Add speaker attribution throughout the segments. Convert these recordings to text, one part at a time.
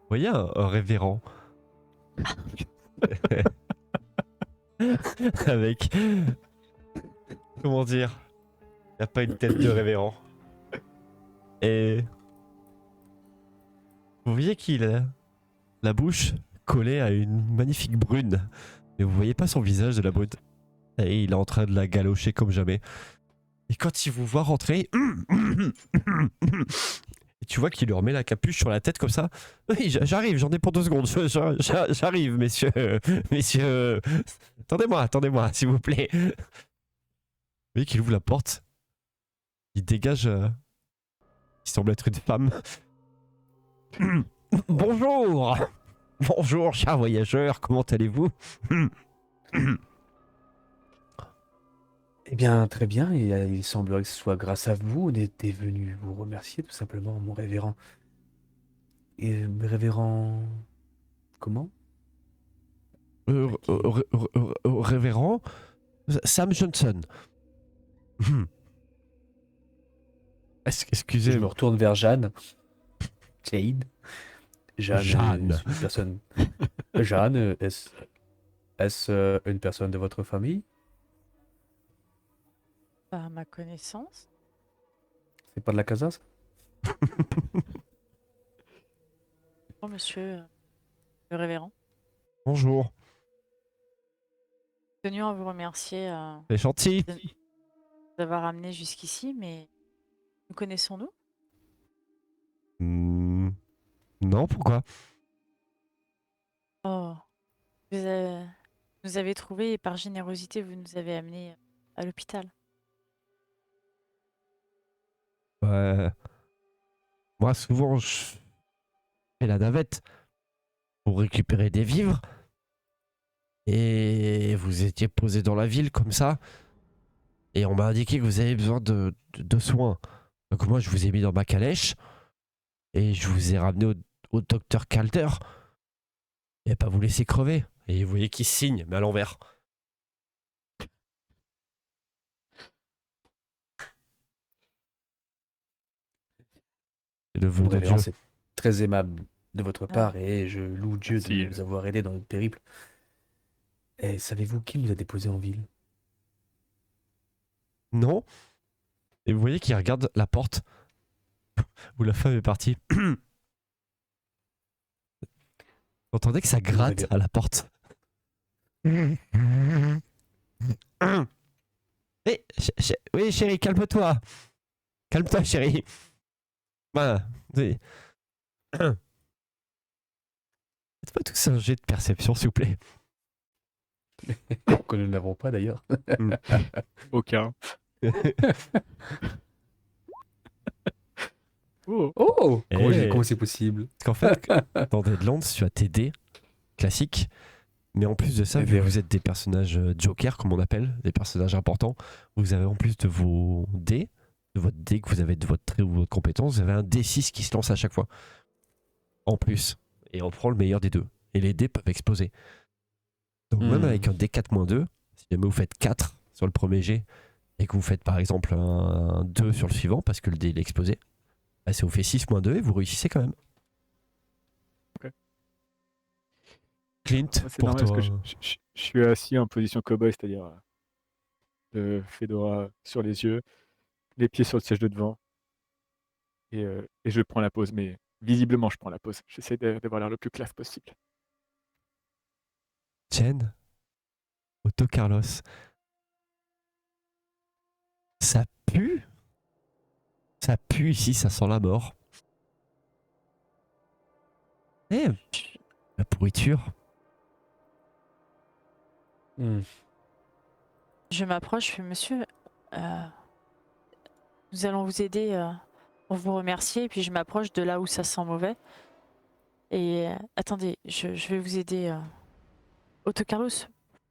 Speaker 1: voyez un révérend avec, comment dire, il n'a pas une tête de révérend. Et vous voyez qu'il a la bouche collée à une magnifique brune, mais vous voyez pas son visage de la brune. Et il est en train de la galocher comme jamais. Et quand il vous voit rentrer, et tu vois qu'il lui remet la capuche sur la tête comme ça. Oui, j'arrive, j'en ai pour 2 secondes. J'arrive, messieurs, messieurs. Attendez-moi, s'il vous plaît. Vous voyez qu'il ouvre la porte. Il dégage. Il semble être une femme. Bonjour, bonjour, chers voyageurs. Comment allez-vous?
Speaker 2: Eh bien, très bien, et il semblerait que ce soit grâce à vous, on était venu vous remercier tout simplement, mon révérend. Et révérend... Comment? À qui...
Speaker 1: Révérend Sam Johnson.
Speaker 2: Je me
Speaker 1: Excusez-moi.
Speaker 2: retourne vers Jeanne. Jade. Jeanne
Speaker 1: Jeanne.
Speaker 2: est une personne... Jeanne, est-ce une personne de votre famille?
Speaker 3: Pas à ma connaissance.
Speaker 2: C'est pas de la casa, ça?
Speaker 3: Bonjour, monsieur le révérend.
Speaker 1: Bonjour.
Speaker 3: Tenu à vous remercier
Speaker 1: C'est gentil.
Speaker 3: d'avoir amené jusqu'ici, mais nous connaissons-nous?
Speaker 1: Non, pourquoi?
Speaker 3: Oh, nous avez trouvé et par générosité, vous nous avez amenés à l'hôpital.
Speaker 1: Ouais. Moi, souvent, je fais la navette pour récupérer des vivres. Et vous étiez posé dans la ville comme ça. Et on m'a indiqué que vous avez besoin de soins. Donc moi, je vous ai mis dans ma calèche. Et je vous ai ramené au docteur Calder. Et pas vous laisser crever. Et vous voyez qu'il signe, mais à l'envers. C'est le vœu
Speaker 2: Mon
Speaker 1: de Dieu.
Speaker 2: révérend, c'est très aimable de votre
Speaker 3: Ah.
Speaker 2: part, et je loue Dieu
Speaker 4: Merci.
Speaker 2: de nous avoir aidés dans notre périple. Et savez-vous qui nous a déposés en ville?
Speaker 1: Non. Et vous voyez qu'il regarde la porte où la femme est partie. Vous entendez que ça gratte à la porte. Oui, chérie, calme-toi. Calme-toi, chérie. Voilà. Oui. Faites-moi tous un jet de perception, s'il vous plaît.
Speaker 2: Que nous n'avons pas d'ailleurs.
Speaker 4: Aucun. Oh.
Speaker 2: Oh!
Speaker 1: Eh.
Speaker 2: Comment c'est possible?
Speaker 1: Parce qu'en fait, dans Deadlands, tu as tes dés classiques. Mais en plus de ça,
Speaker 2: Eh
Speaker 1: vu
Speaker 2: bien,
Speaker 1: que vous êtes des personnages Joker, comme on appelle, des personnages importants, vous avez en plus de vos dés, de votre dé que vous avez de votre trait ou votre compétence, vous avez un D6 qui se lance à chaque fois. En plus. Et on prend le meilleur des deux. Et les dés peuvent exploser. Donc même avec un D4-2, si jamais vous faites 4 sur le premier jet, et que vous faites par exemple un 2 sur le suivant, parce que le dé il est explosé, bah, ça vous fait 6-2 et vous réussissez quand même.
Speaker 4: Ok.
Speaker 1: Clint,
Speaker 4: C'est
Speaker 1: pour
Speaker 4: normal
Speaker 1: toi.
Speaker 4: parce que je suis assis en position cow-boy, c'est-à-dire le fedora sur les yeux, les pieds sur le siège de devant, et je prends la pause, mais visiblement je prends la pause. J'essaie d'avoir l'air le plus classe possible.
Speaker 1: Jen, Otto Carlos. Ça pue. Ça pue ici, ça sent la mort. Eh, la pourriture.
Speaker 3: Je m'approche, je fais monsieur, nous allons vous aider pour vous remercier. Et puis je m'approche de là où ça sent mauvais. Et attendez, je vais vous aider. Otto Carlos,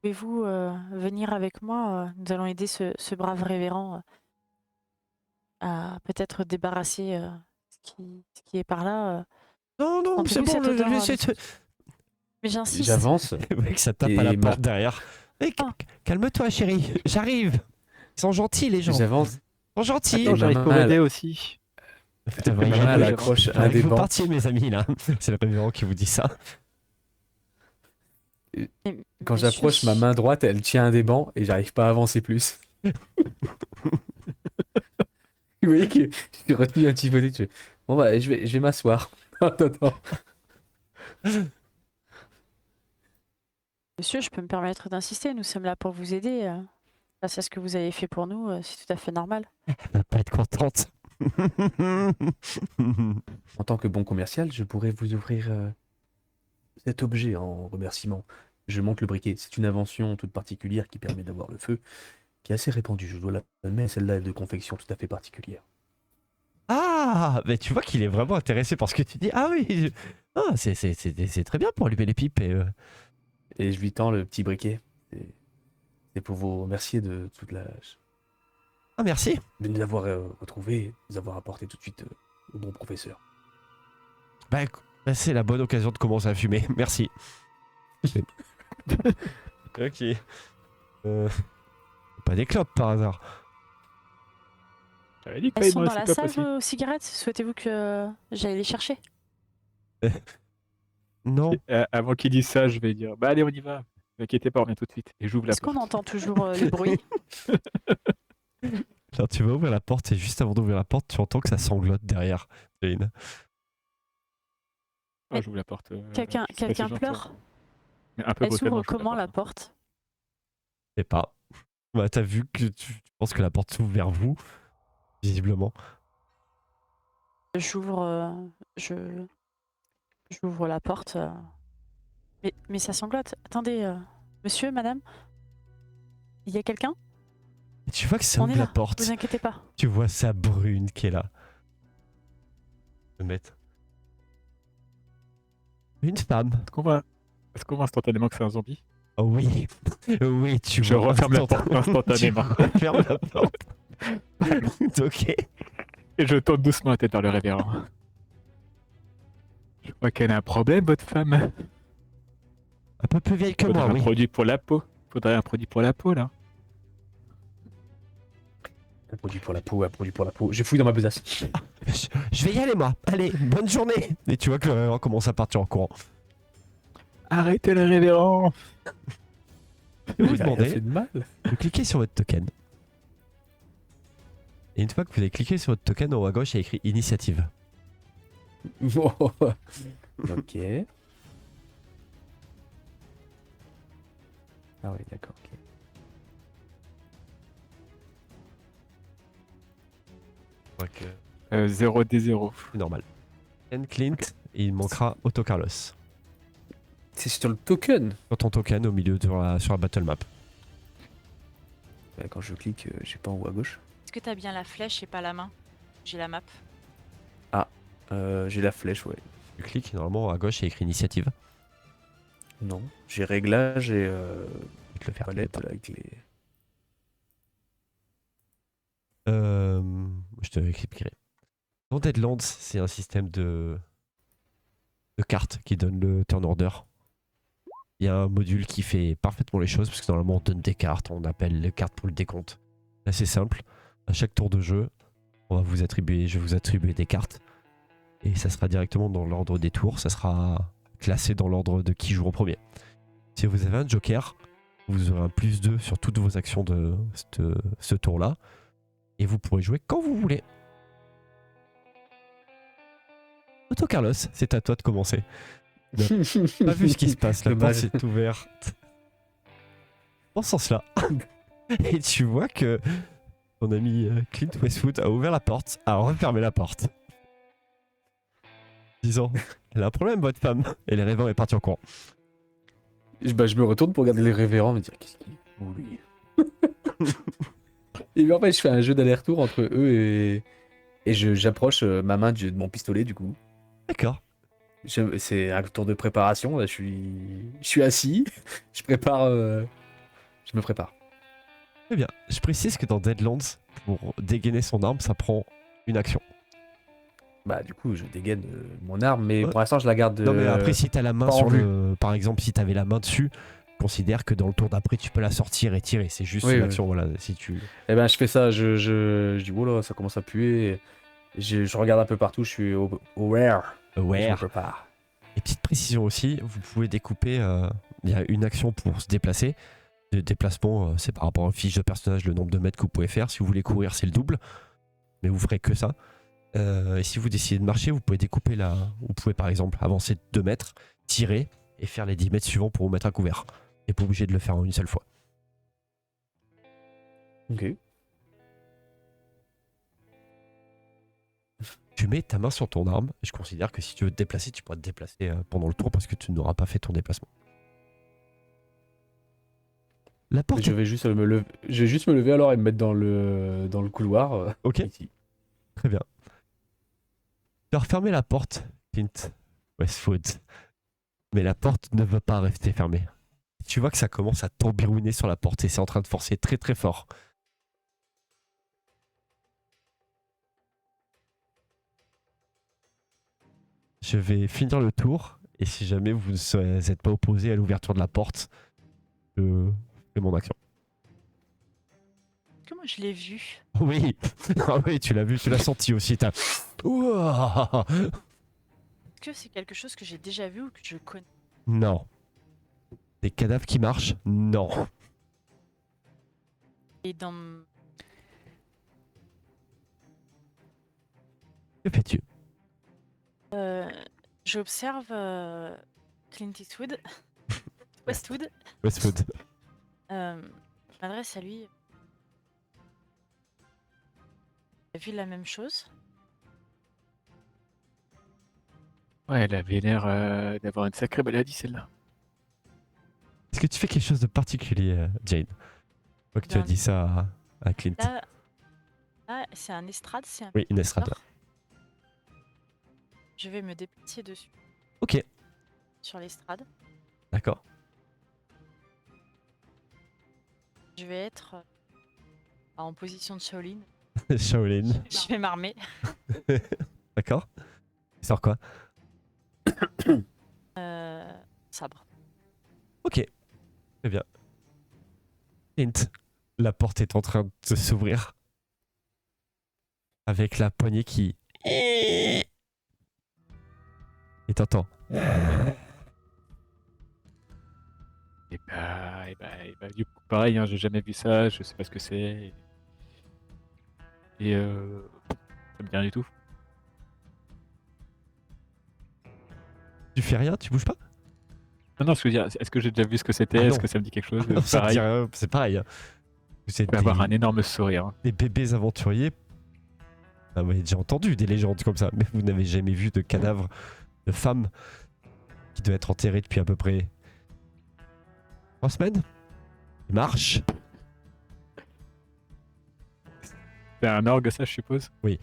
Speaker 3: pouvez-vous venir avec moi? Nous allons aider ce brave révérend à peut-être débarrasser ce qui est par là.
Speaker 1: Non, non, c'est
Speaker 3: Sentez-vous
Speaker 1: bon,
Speaker 3: cette odeur, Mais j'insiste.
Speaker 2: J'avance.
Speaker 1: Le mec, ça tape à la porte derrière. Hey,
Speaker 3: Ah.
Speaker 1: calme-toi, chérie, j'arrive. Ils sont gentils, les gens.
Speaker 2: J'avance.
Speaker 1: Ils sont gentils.
Speaker 4: Attends,
Speaker 2: Et
Speaker 4: j'arrive pour
Speaker 2: maman,
Speaker 4: aider aussi.
Speaker 1: Putain,
Speaker 2: Ma
Speaker 1: voyez,
Speaker 2: main, elle
Speaker 1: voyez,
Speaker 2: accroche un
Speaker 1: faudrait que
Speaker 2: des
Speaker 1: vous
Speaker 2: bancs.
Speaker 1: partiez, mes amis, là. C'est le révérend qui vous dit ça.
Speaker 3: Et
Speaker 2: Quand
Speaker 3: monsieur,
Speaker 2: j'approche, ma main droite, elle tient un des bancs et j'arrive pas à avancer plus. Vous voyez que j'ai retenu un petit peu. Bon, bah, je vais m'asseoir. Attends.
Speaker 3: Monsieur, je peux me permettre d'insister, nous sommes là pour vous aider. Face à ce que vous avez fait pour nous, c'est tout à fait normal.
Speaker 1: Elle va pas être contente.
Speaker 2: En tant que bon commercial, je pourrais vous offrir cet objet en remerciement. Je monte le briquet. C'est une invention toute particulière qui permet d'avoir le feu, qui est assez répandue. Je dois la mais celle-là est de confection tout à fait particulière.
Speaker 1: Ah, mais tu vois qu'il est vraiment intéressé par ce que tu dis. Ah oui, ah, c'est très bien pour allumer les pipes.
Speaker 2: Et je lui tends le petit briquet. C'est pour vous remercier de toute la...
Speaker 1: Ah, merci.
Speaker 2: de nous avoir retrouvés, de nous avoir apporté tout de suite au bon professeur.
Speaker 1: Bah, c'est la bonne occasion de commencer à fumer. Merci. Ok. Pas des clopes par hasard.
Speaker 4: J'avais dit que
Speaker 3: Elles
Speaker 4: il
Speaker 3: sont
Speaker 4: me
Speaker 3: dans
Speaker 4: restait
Speaker 3: la
Speaker 4: pas
Speaker 3: salle,
Speaker 4: possible.
Speaker 3: vos cigarettes? Souhaitez-vous que j'aille les chercher?
Speaker 1: Non.
Speaker 4: Avant qu'il dise ça, je vais dire bah allez, on y va. Ne inquiétez pas, on revient tout de suite. Et j'ouvre la
Speaker 3: Est-ce qu'on
Speaker 4: porte.
Speaker 3: entend toujours le bruit?
Speaker 1: Alors tu vas ouvrir la porte et juste avant d'ouvrir la porte, tu entends que ça sanglote derrière. Céline.
Speaker 4: Ah, j'ouvre la porte.
Speaker 3: Quelqu'un
Speaker 4: je sais pas si
Speaker 3: quelqu'un
Speaker 4: j'entends.
Speaker 3: pleure?
Speaker 4: Mais un peu
Speaker 3: Elle
Speaker 4: brutalement,
Speaker 3: s'ouvre
Speaker 4: j'ouvre
Speaker 3: comment la
Speaker 4: porte.
Speaker 3: porte?
Speaker 1: Je sais pas. Bah, t'as vu que tu penses que la porte s'ouvre vers vous, visiblement.
Speaker 3: J'ouvre j'ouvre la porte. Mais ça sanglote. Attendez, monsieur, madame? Il y a quelqu'un?
Speaker 1: Et tu vois que ça
Speaker 3: On est
Speaker 1: ouvre la
Speaker 3: là,
Speaker 1: porte.
Speaker 3: vous inquiétez pas.
Speaker 1: Tu vois sa brune qui est là. Je vais mettre. Une femme.
Speaker 4: Est-ce qu'on voit instantanément que c'est un zombie?
Speaker 1: Oh oui. Oui, tu
Speaker 4: Je
Speaker 1: vois.
Speaker 4: referme la porte instantanément.
Speaker 1: Tu refermes la porte. Ok.
Speaker 4: Et je tourne doucement la tête vers le révérend. Je crois qu'elle a un problème, votre femme.
Speaker 1: Un peu plus vieille que
Speaker 4: Faudrait
Speaker 1: moi,
Speaker 4: un
Speaker 1: oui.
Speaker 4: produit pour la peau. Faudrait un produit pour la peau, là.
Speaker 2: Un produit pour la peau, un produit pour la peau. Je fouille dans ma besace.
Speaker 1: Je vais y aller, moi. Allez, bonne journée. Et tu vois que le révérend commence à partir en courant.
Speaker 4: Arrêtez le révérend.
Speaker 1: Vous
Speaker 2: Il a rien
Speaker 1: demandez,
Speaker 2: fait de mal.
Speaker 1: vous cliquez sur votre token. Et une fois que vous avez cliqué sur votre token, en haut à gauche, il y a écrit initiative.
Speaker 2: Ok. Ah oui, d'accord. Ok.
Speaker 1: Donc,
Speaker 4: 0 des 0.
Speaker 1: c'est normal. Ken Clint, et il manquera Otto Carlos.
Speaker 2: C'est sur le token.
Speaker 1: Sur ton token au milieu sur la battle map.
Speaker 2: Ouais, quand je clique, j'ai pas en haut à gauche.
Speaker 5: Est-ce que t'as bien la flèche et pas la main? J'ai la map.
Speaker 2: J'ai la flèche, ouais.
Speaker 1: Tu cliques, normalement à gauche, il y a écrit initiative.
Speaker 2: Non. J'ai réglage et
Speaker 1: Je vais te le faire.
Speaker 2: palette là, avec les.
Speaker 1: Je te l'expliquerai. Dans Deadlands, c'est un système de cartes qui donne le turn order. Il y a un module qui fait parfaitement les choses parce que normalement on donne des cartes, on appelle les cartes pour le décompte. Là c'est simple, à chaque tour de jeu, je vais vous attribuer des cartes et ça sera directement dans l'ordre des tours, ça sera classé dans l'ordre de qui joue en premier. Si vous avez un joker, vous aurez un +2 sur toutes vos actions de ce tour-là et vous pourrez jouer quand vous voulez. Otto Carlos, c'est à toi de commencer. Pas vu ce qui se passe, la porte
Speaker 2: Dommage.
Speaker 1: est ouverte. Dans ce sens-là. Et tu vois que ton ami Clint Westwood a ouvert la porte, a refermé la porte. Disant, elle a un problème votre femme. Et le révérend est parti en courant.
Speaker 2: Je me retourne pour regarder les révérends et me dire qu'est-ce qu'il fout lui. Et puis en fait, je fais un jeu d'aller-retour entre eux et j'approche ma main de mon pistolet du coup.
Speaker 1: D'accord.
Speaker 2: C'est un tour de préparation. Là, je suis assis. Je prépare. Je me prépare.
Speaker 1: Très bien. Je précise que dans Deadlands, pour dégainer son arme, ça prend une action.
Speaker 2: Bah du coup, je dégaine mon arme, mais
Speaker 1: Ouais.
Speaker 2: pour l'instant, je la garde.
Speaker 1: Non mais après si t'as la main
Speaker 2: pas en
Speaker 1: sur
Speaker 2: vue.
Speaker 1: le... Par exemple si t'avais la main dessus, considère que dans le tour d'après tu peux la sortir et tirer. C'est juste
Speaker 2: Oui,
Speaker 1: une
Speaker 2: oui.
Speaker 1: action, voilà. Si tu...
Speaker 2: Eh ben, je fais ça. Je dis oh là, ça commence à puer. Je regarde un peu partout, je suis aware. Je me
Speaker 1: Aware.
Speaker 2: prépare.
Speaker 1: Et petite précision aussi, vous pouvez découper, il y a une action pour se déplacer. Le déplacement, c'est par rapport aux fiches de personnage, le nombre de mètres que vous pouvez faire. Si vous voulez courir, c'est le double, mais vous ferez que ça. Et si vous décidez de marcher, vous pouvez découper là. Vous pouvez par exemple avancer de 2 mètres, tirer et faire les 10 mètres suivants pour vous mettre à couvert. Et pas obligé de le faire en une seule fois.
Speaker 2: Ok.
Speaker 1: Tu mets ta main sur ton arme. Je considère que si tu veux te déplacer, tu pourras te déplacer pendant le tour parce que tu n'auras pas fait ton déplacement. La porte
Speaker 2: Je vais juste me lever alors et me mettre dans le couloir.
Speaker 1: Ok.
Speaker 2: Ici.
Speaker 1: Très bien. Tu as refermé la porte, Clint Westwood. Mais la porte ne va pas rester fermée. Tu vois que ça commence à tourbillonner sur la porte et c'est en train de forcer très très fort. Je vais finir le tour et si jamais vous n'êtes pas opposé à l'ouverture de la porte, je fais mon action.
Speaker 5: Est-ce que moi je l'ai vu?
Speaker 1: Oui, ah oui, tu l'as vu, tu l'as senti aussi. T'as... Ouah.
Speaker 5: Est-ce que c'est quelque chose que j'ai déjà vu ou que je connais?
Speaker 1: Non. Des cadavres qui marchent? Non.
Speaker 5: Et dans...
Speaker 1: Que fais-tu?
Speaker 5: J'observe Clint Eastwood. Westwood.
Speaker 1: Westwood.
Speaker 5: Je m'adresse à lui. T'as vu la même chose?
Speaker 4: Ouais, elle avait l'air d'avoir une sacrée maladie, celle-là.
Speaker 1: Est-ce que tu fais quelque chose de particulier, Jane? Je vois que tu as
Speaker 5: Dans-
Speaker 1: dit ça à Clint.
Speaker 5: Là, c'est un estrade, c'est un...
Speaker 1: Oui, une estrade.
Speaker 5: Je vais me déplacer dessus,
Speaker 1: Ok,
Speaker 5: sur l'estrade.
Speaker 1: d'accord.
Speaker 5: Je vais être en position de Shaolin.
Speaker 1: Shaolin,
Speaker 5: Je vais m'armer.
Speaker 1: d'accord. Il sort quoi?
Speaker 5: Sabre.
Speaker 1: Ok, très bien. Clint, la porte est en train de s'ouvrir. Avec la poignée qui... Et t'entends.
Speaker 4: Du coup, pareil, hein, j'ai jamais vu ça, je sais pas ce que c'est. Et ça me dit rien du tout.
Speaker 1: Tu fais rien, tu bouges pas?
Speaker 4: Non, ce que je veux dire, est-ce que j'ai déjà vu ce que c'était?
Speaker 1: Ah non.
Speaker 4: Est-ce que ça me dit quelque chose?
Speaker 1: Ça te
Speaker 4: Pareil,
Speaker 1: dit rien, c'est pareil. Hein. C'est
Speaker 4: je vais avoir un énorme sourire. Hein.
Speaker 1: des bébés aventuriers. Ah, vous avez déjà entendu des légendes comme ça, mais vous n'avez jamais vu de cadavres de femmes qui doivent être enterrées depuis à peu près 3 semaines. Ils marchent.
Speaker 4: C'est un orgue, ça, je suppose?
Speaker 1: Oui.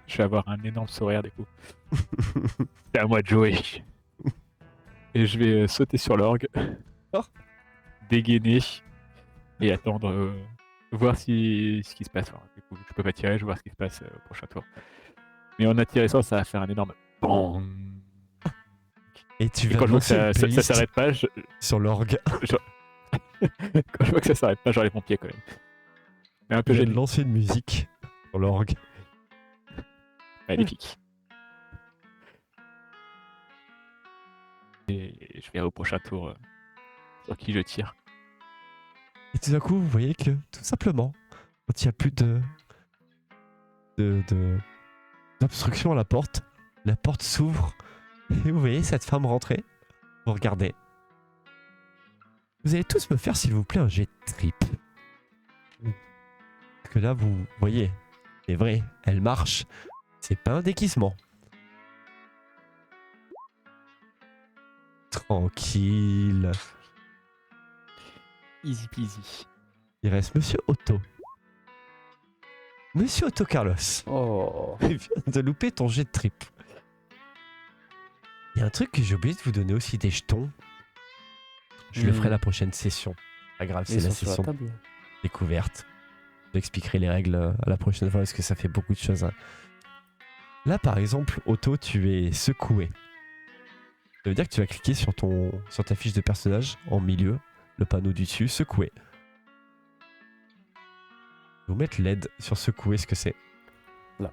Speaker 4: Je vais avoir un énorme sourire, du coup. C'est à moi de jouer. Et je vais sauter sur l'orgue,
Speaker 1: Oh.
Speaker 4: dégainer et attendre, voir ce qui se passe. Alors, du coup, je peux pas tirer, je vais voir ce qui se passe au prochain tour. Mais en atterrissant, ça va faire un énorme BANG.
Speaker 1: Et tu
Speaker 4: Et
Speaker 1: vas
Speaker 4: quand je vois que
Speaker 1: lancer une
Speaker 4: ça
Speaker 1: playlist
Speaker 4: s'arrête pas,
Speaker 1: sur l'orgue.
Speaker 4: quand je vois que ça s'arrête pas, j'enlève mon pied quand même. Mais un peu
Speaker 1: Tu viens de
Speaker 4: gêné.
Speaker 1: lancer une musique sur l'orgue.
Speaker 4: Magnifique. Et je verrai au prochain tour sur qui je tire.
Speaker 1: Et tout d'un coup, vous voyez que, tout simplement, quand il n'y a plus d'obstruction à la porte s'ouvre, et vous voyez cette femme rentrer. Vous regardez. Vous allez tous me faire, s'il vous plaît, un jet de trip. Parce que là, vous voyez, c'est vrai, elle marche. C'est pas un déguisement. Tranquille.
Speaker 4: Easy peasy.
Speaker 1: Il reste Monsieur Otto. Monsieur Otto Carlos.
Speaker 2: Oh.
Speaker 1: Tu viens de louper ton jet de trip. Il y a un truc que j'ai oublié de vous donner aussi, des jetons. Je le ferai la prochaine session. Pas grave, c'est
Speaker 2: Ils
Speaker 1: la
Speaker 2: sont sur
Speaker 1: session
Speaker 2: table.
Speaker 1: découverte. J'expliquerai les règles à la prochaine fois parce que ça fait beaucoup de choses. Hein. Là, par exemple, Otto, tu es secoué. Ça veut dire que tu vas cliquer sur ta fiche de personnage en milieu, le panneau du dessus, secoué. Je vais vous mettre l'aide sur secouer, ce que c'est.
Speaker 2: Là.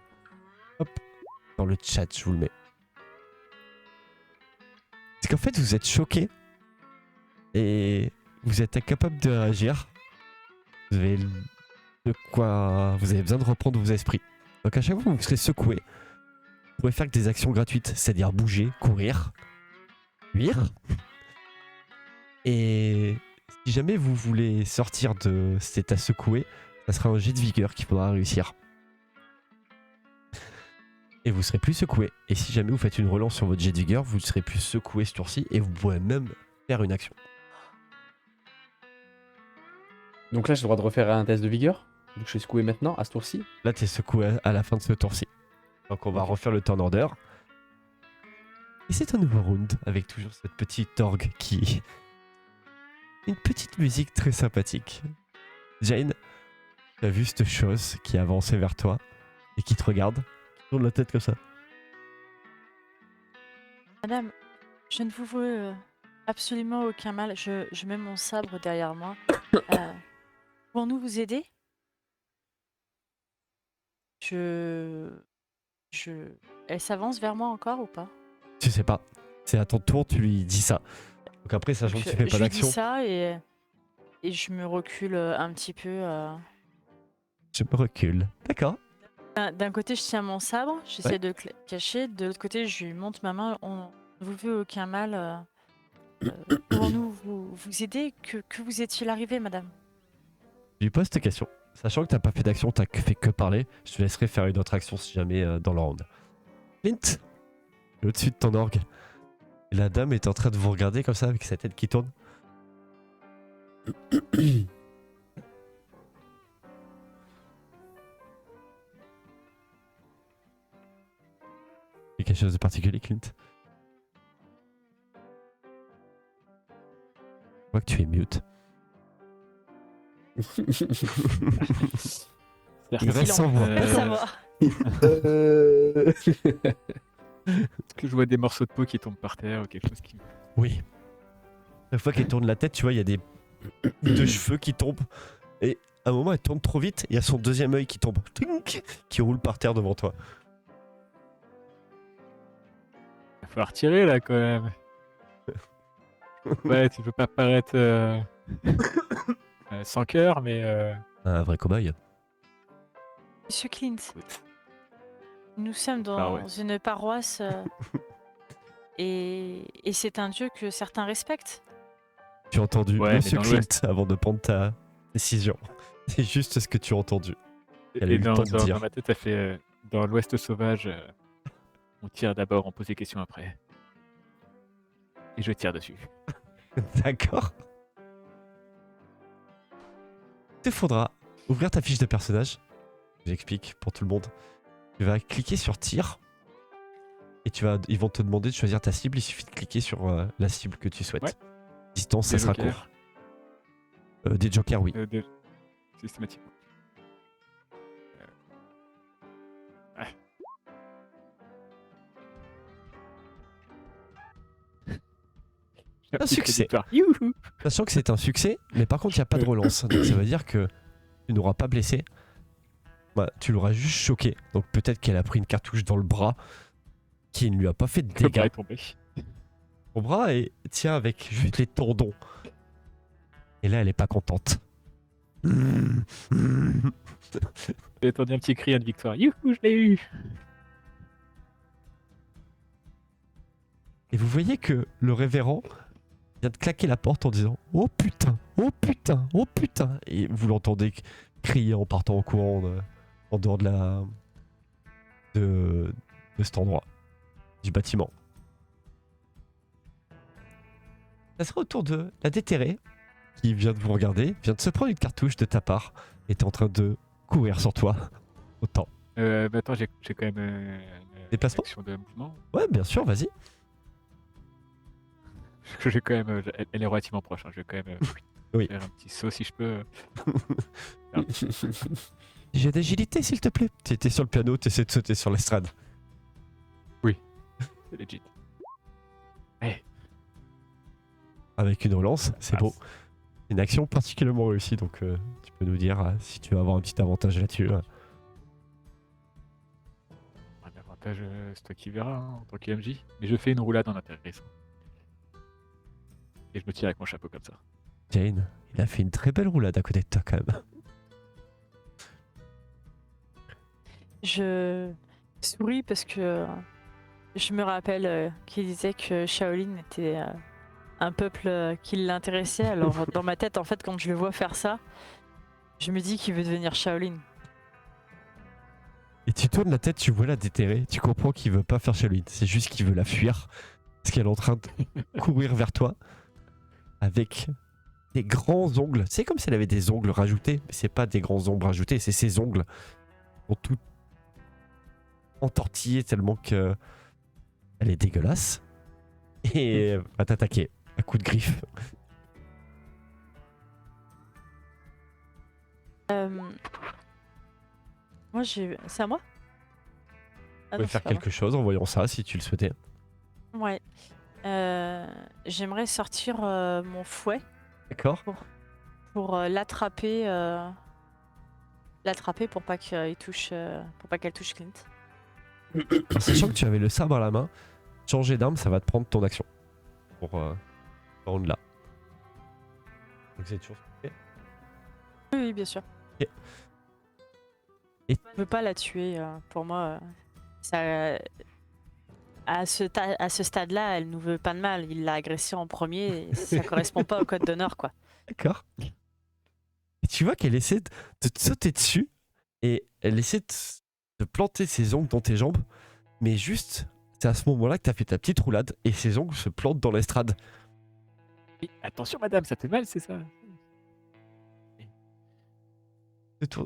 Speaker 1: dans le chat, je vous le mets. C'est qu'en fait, vous êtes choqué et vous êtes incapable de réagir. Vous avez vous avez besoin de reprendre vos esprits. Donc à chaque fois que vous serez secoué, vous pouvez faire que des actions gratuites, c'est-à-dire bouger, courir, fuir. Et si jamais vous voulez sortir de cet état secoué, ça sera un jet de vigueur qu'il faudra réussir. Et vous serez plus secoué. Et si jamais vous faites une relance sur votre jet de vigueur, vous serez plus secoué ce tour-ci et vous pourrez même faire une action.
Speaker 2: Donc là, j'ai le droit de refaire un test de vigueur. Donc je suis secoué maintenant, à ce tour-ci.
Speaker 1: Là, t'es secoué à la fin de ce tour-ci. Donc on va refaire le turn order. Et c'est un nouveau round avec toujours cette petite orgue qui... Une petite musique très sympathique. Jane, tu as vu cette chose qui a avancé vers toi et qui te regarde, qui tourne la tête comme ça.
Speaker 3: Madame, je ne vous veux absolument aucun mal. Je mets mon sabre derrière moi. Pouvons-nous vous aider? Elle s'avance vers moi encore ou pas?
Speaker 1: Tu sais pas. C'est à ton tour, tu lui dis ça. Donc après, sachant que tu fais pas
Speaker 3: Je lui dis
Speaker 1: d'action,
Speaker 3: ça et je me recule un petit peu.
Speaker 1: je me recule. D'accord.
Speaker 3: D'un côté, je tiens mon sabre, j'essaie
Speaker 1: Ouais.
Speaker 3: de le cacher. De l'autre côté, je lui monte ma main. On ne vous veut aucun mal. Pouvons-nous vous aider? Que vous est-il arrivé, madame?
Speaker 1: Je lui pose cette question. Sachant que t'as pas fait d'action, t'as fait que parler, je te laisserai faire une autre action si jamais dans le round. Clint, t'es au-dessus de ton orgue. Et la dame est en train de vous regarder comme ça avec sa tête qui tourne. Il y a quelque chose de particulier, Clint? Je vois que tu es mute. Il reste sans voix.
Speaker 3: Laisse savoir.
Speaker 4: Est-ce que je vois des morceaux de peau qui tombent par terre ou quelque chose qui...
Speaker 1: Oui. Chaque fois qu'elle tourne la tête, tu vois, il y a des deux cheveux qui tombent. Et à un moment, elle tourne trop vite, il y a son deuxième œil qui tombe. Tink, qui roule par terre devant toi.
Speaker 4: Il va falloir tirer là quand même. Ouais, tu veux pas paraître sans cœur, mais
Speaker 1: Un vrai cow-boy.
Speaker 3: Monsieur Clint,
Speaker 4: écoute.
Speaker 3: nous sommes dans
Speaker 4: Ah ouais.
Speaker 3: une paroisse et c'est un dieu que certains respectent.
Speaker 1: Tu as entendu
Speaker 4: Ouais, mais
Speaker 1: Monsieur
Speaker 4: dans
Speaker 1: Clint
Speaker 4: l'Ouest.
Speaker 1: avant de prendre ta décision. C'est juste ce que tu as entendu. Elle a
Speaker 4: Et
Speaker 1: eu le temps de dire.
Speaker 4: dans ma tête, ça fait dans l'Ouest sauvage, on tire d'abord, on pose des questions après. Et je tire dessus.
Speaker 1: D'accord. Il te faudra ouvrir ta fiche de personnage. J'explique pour tout le monde. Tu vas cliquer sur tir. Et ils vont te demander de choisir ta cible. Il suffit de cliquer sur la cible que tu souhaites.
Speaker 4: Ouais.
Speaker 1: Distance, ça
Speaker 4: Des
Speaker 1: sera
Speaker 4: jokers.
Speaker 1: court. Des jokers, oui.
Speaker 4: Systématiquement.
Speaker 1: Un succès.
Speaker 4: Youhou.
Speaker 1: Sachant que c'est un succès, mais par contre, il n'y a pas de relance. Donc ça veut dire que tu n'auras pas blessé. Bah, tu l'auras juste choqué. Donc peut-être qu'elle a pris une cartouche dans le bras qui ne lui a pas fait de
Speaker 4: Le bras
Speaker 1: dégâts.
Speaker 4: est tombé.
Speaker 1: Ton bras et tient avec juste les tendons. Et là, elle est pas contente.
Speaker 4: J'ai entendu un petit cri de victoire. Youhou, je l'ai eu.
Speaker 1: Et vous voyez que le révérend vient de claquer la porte en disant « Oh putain, oh putain, oh putain !» Et vous l'entendez crier en partant en courant en dehors de cet endroit, du bâtiment. Ça sera au tour de la déterrée qui vient de vous regarder, vient de se prendre une cartouche de ta part et est en train de courir sur toi. Autant.
Speaker 4: Mais attends, j'ai quand même
Speaker 1: Déplacement ?
Speaker 4: action de mouvement.
Speaker 1: Ouais, bien sûr, vas-y.
Speaker 4: J'ai quand même, elle est relativement proche. Hein. Je vais quand même
Speaker 1: Oui.
Speaker 4: faire un petit saut si je peux.
Speaker 1: J'ai d'agilité, s'il te plaît. Tu étais sur le piano, tu essaies de sauter sur l'estrade.
Speaker 4: C'est legit.
Speaker 1: Avec une relance, c'est beau. Une action particulièrement réussie, donc tu peux nous dire si tu vas avoir un petit avantage là-dessus.
Speaker 4: On va avoir l'avantage, c'est toi qui verras en tant qu'MJ. Mais je fais une roulade en intéressant. Et je me tire avec mon chapeau comme ça.
Speaker 1: Jane, il a fait une très belle roulade à côté de toi quand même.
Speaker 3: Je souris parce que je me rappelle qu'il disait que Shaolin était un peuple qui l'intéressait. Alors dans ma tête, en fait, quand je le vois faire ça, je me dis qu'il veut devenir Shaolin.
Speaker 1: Et tu tournes la tête, tu vois la déterrer, tu comprends qu'il veut pas faire Shaolin, c'est juste qu'il veut la fuir. Parce qu'elle est en train de courir vers toi avec des grands ongles. C'est comme si elle avait des ongles rajoutés, mais c'est pas des grands ongles rajoutés, c'est ses ongles. Ils sont tout entortillés tellement que elle est dégueulasse. Et elle va t'attaquer à coup de griffe.
Speaker 3: Moi, c'est à moi?
Speaker 1: Tu pouvais faire quelque chose en voyant ça si tu le souhaitais.
Speaker 3: Ouais. J'aimerais sortir mon fouet
Speaker 1: D'accord.
Speaker 3: pour l'attraper. L'attraper pour pas qu'elle touche, Clint.
Speaker 1: En sachant que tu avais le sabre à la main, changer d'arme, ça va te prendre ton action. Pour rendre là. Donc c'est toujours.
Speaker 3: Oui, bien sûr.
Speaker 1: Ok.
Speaker 3: Je veux pas la tuer. Pour moi, ça, à ce stade-là, elle nous veut pas de mal. Il l'a agressée en premier. Et ça correspond pas au code d'honneur, quoi.
Speaker 1: D'accord. Et tu vois qu'elle essaie de te sauter dessus et elle essaie de planter ses ongles dans tes jambes, mais juste, c'est à ce moment-là que t'as fait ta petite roulade et ses ongles se plantent dans l'estrade.
Speaker 4: Attention madame, ça fait mal, c'est ça.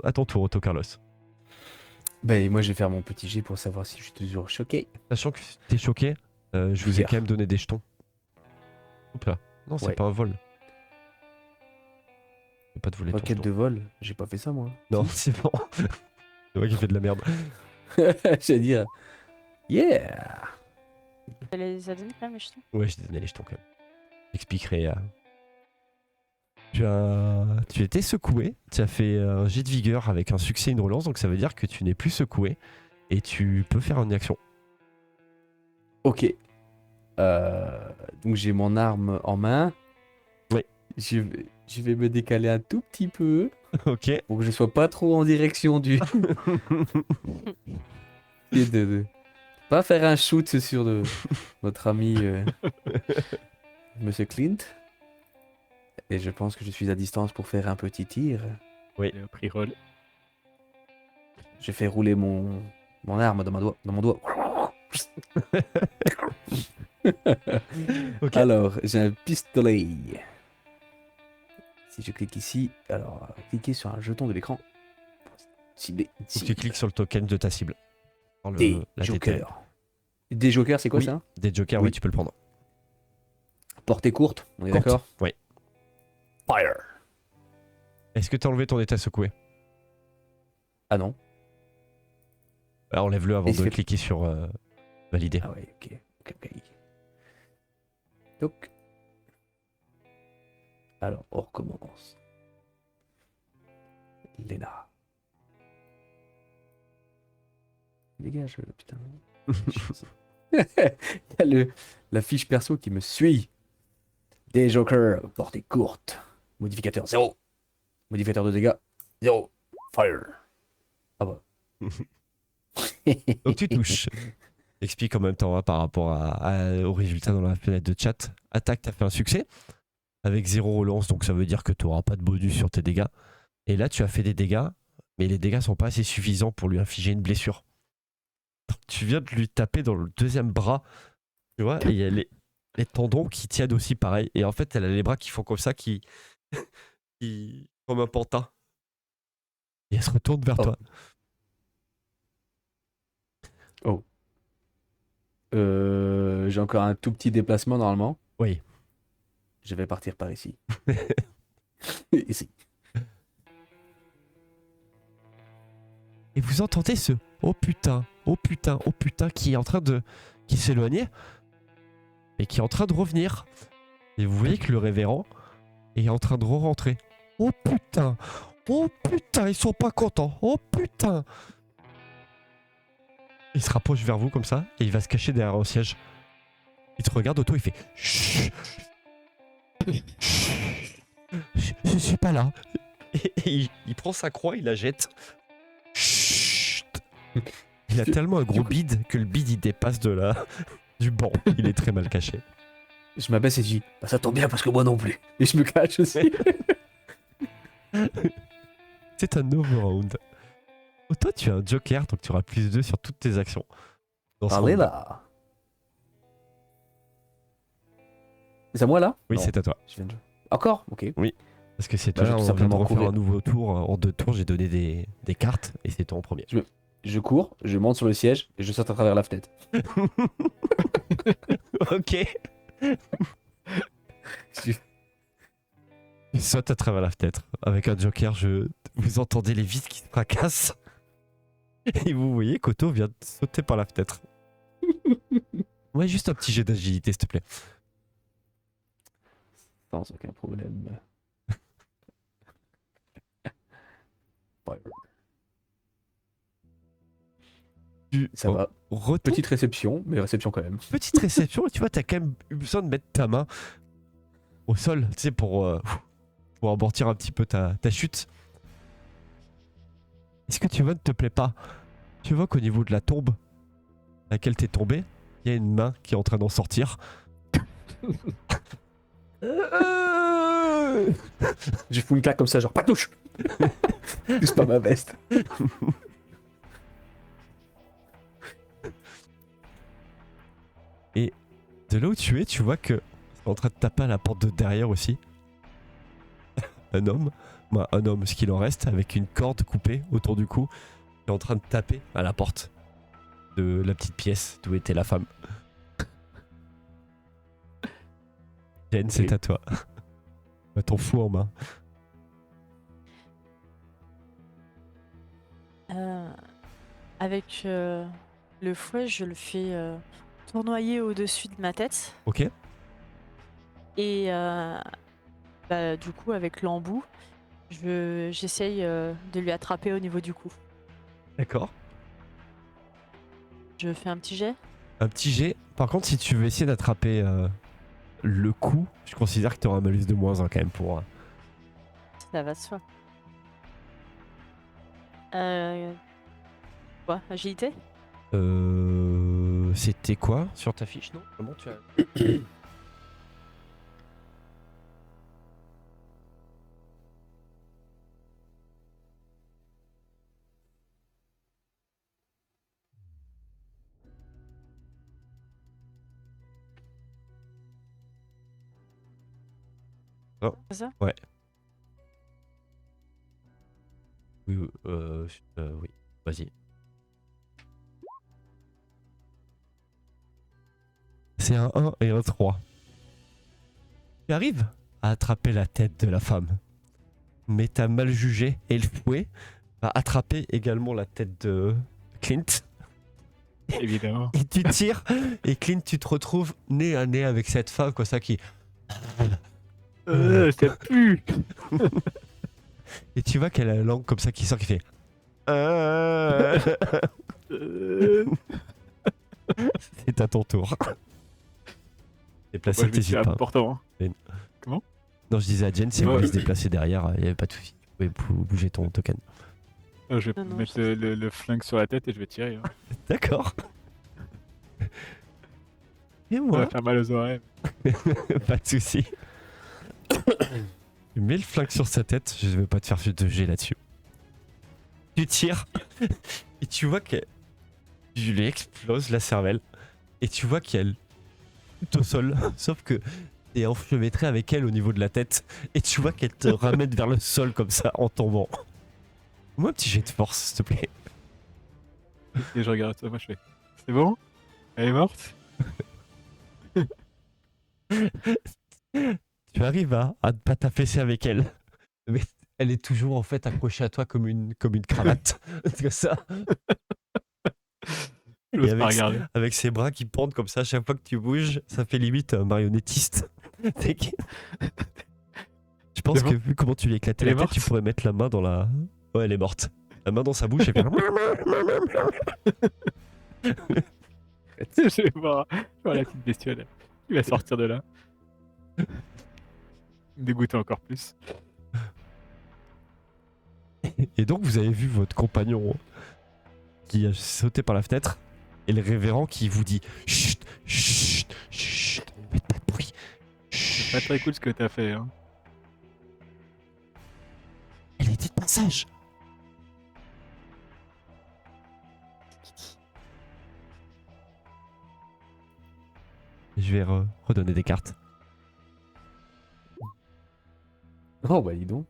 Speaker 1: À ton tour, Otto Carlos.
Speaker 2: Ben, moi, je vais faire mon petit jet pour savoir si je suis toujours choqué.
Speaker 1: Sachant que t'es choqué, je vous ai quand même donné des jetons. Oups là. Non, c'est
Speaker 2: Ouais.
Speaker 1: pas un vol. Je vais pas te voler ton
Speaker 2: Requête
Speaker 1: jeton.
Speaker 2: de vol, j'ai pas fait ça, moi.
Speaker 1: Non, c'est bon. C'est moi qui fais de la merde.
Speaker 2: J'allais dire, yeah.
Speaker 3: Elle les a donné quand même, les jetons.
Speaker 1: Ouais, j'ai donné les jetons quand même. J'expliquerai. Tu as été secoué, tu as fait un jet de vigueur avec un succès et une relance, donc ça veut dire que tu n'es plus secoué et tu peux faire une action.
Speaker 2: Ok. Donc j'ai mon arme en main.
Speaker 1: Oui.
Speaker 2: Je vais me décaler un tout petit peu
Speaker 1: Ok.
Speaker 2: pour que je sois pas trop en direction du. Et de pas faire un shoot sur notre ami Monsieur Clint. Et je pense que je suis à distance pour faire un petit tir.
Speaker 4: Et après roll.
Speaker 2: Je fais rouler mon arme dans mon doigt.
Speaker 1: Ok.
Speaker 2: Alors, j'ai un pistolet. Si je clique ici, alors cliquez sur un jeton de l'écran. Cibler.
Speaker 1: Faut que tu cliques sur le token de ta cible. Dans le-
Speaker 2: Des
Speaker 1: la déterre.
Speaker 2: jokers. Des jokers, c'est quoi
Speaker 1: Oui.
Speaker 2: ça?
Speaker 1: Des jokers,
Speaker 2: Oui.
Speaker 1: oui, tu peux le prendre.
Speaker 2: Portée courte, on est
Speaker 1: Courte.
Speaker 2: d'accord?
Speaker 1: Oui.
Speaker 2: Fire.
Speaker 1: Est-ce que tu as enlevé ton état secoué?
Speaker 2: Ah non.
Speaker 1: Enlève-le avant
Speaker 2: Et il
Speaker 1: de
Speaker 2: fait-
Speaker 1: cliquer sur valider.
Speaker 2: Ah ouais, ok. Ok. Donc. Alors, on recommence. Léna. Dégage, putain. Il y a la fiche perso qui me suit. Des jokers, portée courte. Modificateur 0. Modificateur de dégâts 0. Fire. Ah bah.
Speaker 1: Donc tu touches. Explique en même temps par rapport au résultat dans la fenêtre de chat. Attaque, t'as fait un succès avec 0 relance, donc ça veut dire que tu n'auras pas de bonus sur tes dégâts. Et là, tu as fait des dégâts, mais les dégâts sont pas assez suffisants pour lui infliger une blessure. Donc, tu viens de lui taper dans le deuxième bras, tu vois, et il y a les tendons qui tiennent aussi pareil. Et en fait, elle a les bras qui font comme ça, qui comme un pantin. Et elle se retourne vers toi.
Speaker 2: J'ai encore un tout petit déplacement normalement.
Speaker 1: Oui.
Speaker 2: Je vais partir par ici. Ici.
Speaker 1: Et vous entendez ce oh putain, oh putain, oh putain qui est en train de. Qui s'éloignait et qui est en train de revenir. Et vous voyez que le révérend est en train de re-rentrer. Oh putain, ils sont pas contents, oh putain. Il se rapproche vers vous comme ça et il va se cacher derrière un siège. Il te regarde Otto, il fait chut. Je suis pas là. Et il prend sa croix, il la jette. Chut. Il a tellement un gros bide que le bide il dépasse du banc. Il est très mal caché.
Speaker 2: Je m'abaisse et je dis bah, ça tombe bien parce que moi non plus. Et je me cache aussi.
Speaker 1: C'est un overround. Toi, tu as un joker, donc tu auras plus 2 sur toutes tes actions. Dans ce
Speaker 2: Parlez
Speaker 1: round.
Speaker 2: là. C'est à moi là?
Speaker 1: Oui,
Speaker 2: Non,
Speaker 1: c'est à toi.
Speaker 2: je viens de... Encore? Ok.
Speaker 1: Parce que c'est
Speaker 2: Bah,
Speaker 1: toi,
Speaker 2: je vais tout
Speaker 1: on vient de
Speaker 2: simplement
Speaker 1: refaire
Speaker 2: courir.
Speaker 1: un nouveau tour. En 2 tours, j'ai donné des cartes et c'est toi en premier.
Speaker 2: Je cours, je monte sur le siège et je saute à travers la fenêtre.
Speaker 1: Ok. Il saute à travers la fenêtre. Avec un joker, vous entendez les vis qui se fracassent. Et vous voyez qu'Otto vient de sauter par la fenêtre. Ouais, juste un petit jet d'agilité, s'il te plaît.
Speaker 2: Sans aucun problème. Ouais, ça va.
Speaker 1: Retourne.
Speaker 2: Petite réception, mais réception quand même.
Speaker 1: Petite réception, et tu vois, t'as quand même eu besoin de mettre ta main au sol, tu sais, pour amortir un petit peu ta chute. Est-ce que tu vois ne te plaît pas? Tu vois qu'au niveau de la tombe à laquelle t'es tombé, il y a une main qui est en train d'en sortir.
Speaker 2: J'ai fous une claque comme ça, genre pas de touche. Touche pas ma veste.
Speaker 1: Et de là où tu es, tu vois que c'est en train de taper à la porte de derrière aussi. Un homme, ce qu'il en reste, avec une corde coupée autour du cou, est en train de taper à la porte de la petite pièce d'où était la femme. Jen, c'est à toi. Ton fou en main.
Speaker 3: Avec le fouet, je le fais tournoyer au-dessus de ma tête.
Speaker 1: Ok.
Speaker 3: Et du coup, avec l'embout, j'essaye de lui attraper au niveau du cou.
Speaker 1: D'accord.
Speaker 3: Je fais un petit jet.
Speaker 1: Un petit jet. Par contre, si tu veux essayer d'attraper le coup, je considère que tu auras un malus de -1 quand même pour.
Speaker 3: Ça va de soi. Quoi? Agilité?
Speaker 1: C'était quoi sur ta fiche, non? Comment tu as.
Speaker 3: C'est ça?
Speaker 1: Ouais. Oui, oui. Vas-y. C'est un 1 et un 3. Tu arrives à attraper la tête de la femme. Mais t'as mal jugé et le fouet va attraper également la tête de Clint.
Speaker 4: Évidemment.
Speaker 1: Et tu tires et Clint, tu te retrouves nez à nez avec cette femme comme ça qui...
Speaker 4: Ça pue.
Speaker 1: Et tu vois qu'elle a la langue comme ça qui sort qui fait... C'est à ton tour. Déplacer,
Speaker 4: Moi, je vais
Speaker 1: t'hésites
Speaker 4: tirer
Speaker 1: pas.
Speaker 4: important. Hein.
Speaker 1: Non, je disais à Jen, c'est
Speaker 4: Ouais.
Speaker 1: moi se déplacer derrière, il n'y avait pas de soucis. Tu pouvais bouger ton token.
Speaker 4: Je vais
Speaker 3: Non,
Speaker 4: mettre le flingue sur la tête et je vais tirer. Hein.
Speaker 1: D'accord. Et
Speaker 4: Ça
Speaker 1: moi,
Speaker 4: va faire mal aux oreilles.
Speaker 1: pas de soucis. Tu mets le flingue sur sa tête, je vais pas te faire de jet là-dessus. Tu tires et tu vois que tu lui exploses la cervelle et tu vois qu'elle est au sol, sauf que t'es enchevêtré avec elle au niveau de la tête et tu vois qu'elle te ramène vers le sol comme ça en tombant. Moi un petit jet de force s'il te plaît.
Speaker 4: Et je regarde ça, moi je fais. C'est bon? Elle est morte?
Speaker 1: Tu arrives à ne pas t'affaisser avec elle. Mais elle est toujours en fait accrochée à toi comme une cravate. Comme ça.
Speaker 4: Je
Speaker 1: Et
Speaker 4: n'ose pas regarder.
Speaker 1: avec ses bras qui pendent comme ça à chaque fois que tu bouges, ça fait limite un marionnettiste. C'est que- Je pense
Speaker 4: C'est
Speaker 1: que vu comment tu lui éclatais
Speaker 4: Elle
Speaker 1: la
Speaker 4: est
Speaker 1: tête,
Speaker 4: morte
Speaker 1: tu pourrais mettre la main dans la... Ouais, elle est morte. La main dans sa bouche et faire...
Speaker 4: Je vais voir la petite bestiole. Il va sortir de là. Me dégoûter encore plus.
Speaker 1: Et donc vous avez vu votre compagnon qui a sauté par la fenêtre et le révérend qui vous dit chut, chut, chut, faites pas de bruit.
Speaker 4: C'est pas très cool ce que t'as fait. Hein.
Speaker 1: Elle était de passage. Je vais redonner des cartes.
Speaker 2: Oh bah dis donc.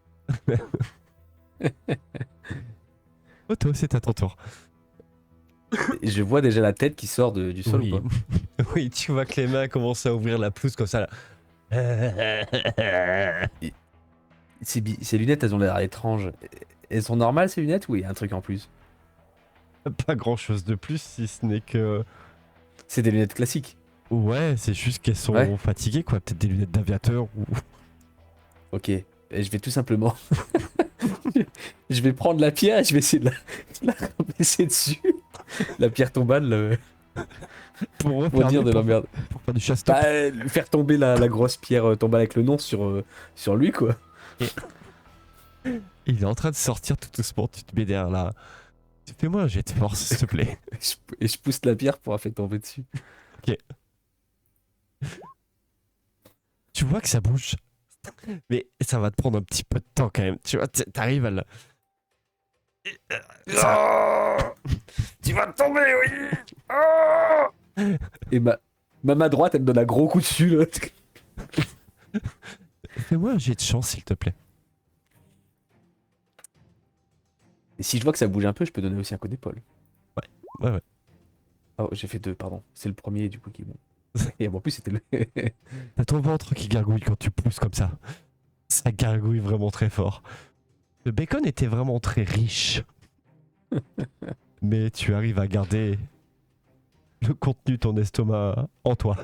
Speaker 1: Otto, c'est à ton tour.
Speaker 2: Et je vois déjà la tête qui sort du sol
Speaker 1: Oui.
Speaker 2: ou pas?
Speaker 1: Oui, tu vois que les mains commencent à ouvrir la pelouse comme ça là.
Speaker 2: Ces lunettes, elles ont l'air étranges. Elles sont normales ces lunettes ou il y a un truc en plus?
Speaker 1: Pas grand chose de plus si ce n'est que...
Speaker 2: C'est des lunettes classiques.
Speaker 1: Ouais, c'est juste qu'elles sont
Speaker 2: Ouais.
Speaker 1: fatiguées quoi. Peut-être des lunettes d'aviateur ou...
Speaker 2: Ok. Et je vais tout simplement... je vais prendre la pierre et je vais essayer de la rabaisser dessus. La pierre tombale
Speaker 1: pour
Speaker 2: pour dire de l'emmerde.
Speaker 1: pour faire du chasse-top.
Speaker 2: Bah, faire tomber la grosse pierre tombale avec le nom sur lui quoi.
Speaker 1: Il est en train de sortir tout doucement, tu te mets derrière là. Fais-moi un jet de force s'il te plaît.
Speaker 2: Et je pousse la pierre pour la faire tomber dessus.
Speaker 1: Tu vois que ça bouge. Mais ça va te prendre un petit peu de temps quand même. Tu vois, t'arrives à la...
Speaker 2: Tu vas tomber, oui. Et ma main droite, elle me donne un gros coup dessus. Là.
Speaker 1: Fais-moi un jet de chance s'il te plaît.
Speaker 2: Et si je vois que ça bouge un peu, je peux donner aussi un coup d'épaule.
Speaker 1: Ouais.
Speaker 2: Oh, j'ai fait 2, pardon. C'est le premier du coup qui est bon. Et en plus, c'était le.
Speaker 1: T'as ton ventre qui gargouille quand tu pousses comme ça. Ça gargouille vraiment très fort. Le bacon était vraiment très riche. Mais tu arrives à garder le contenu de ton estomac en toi.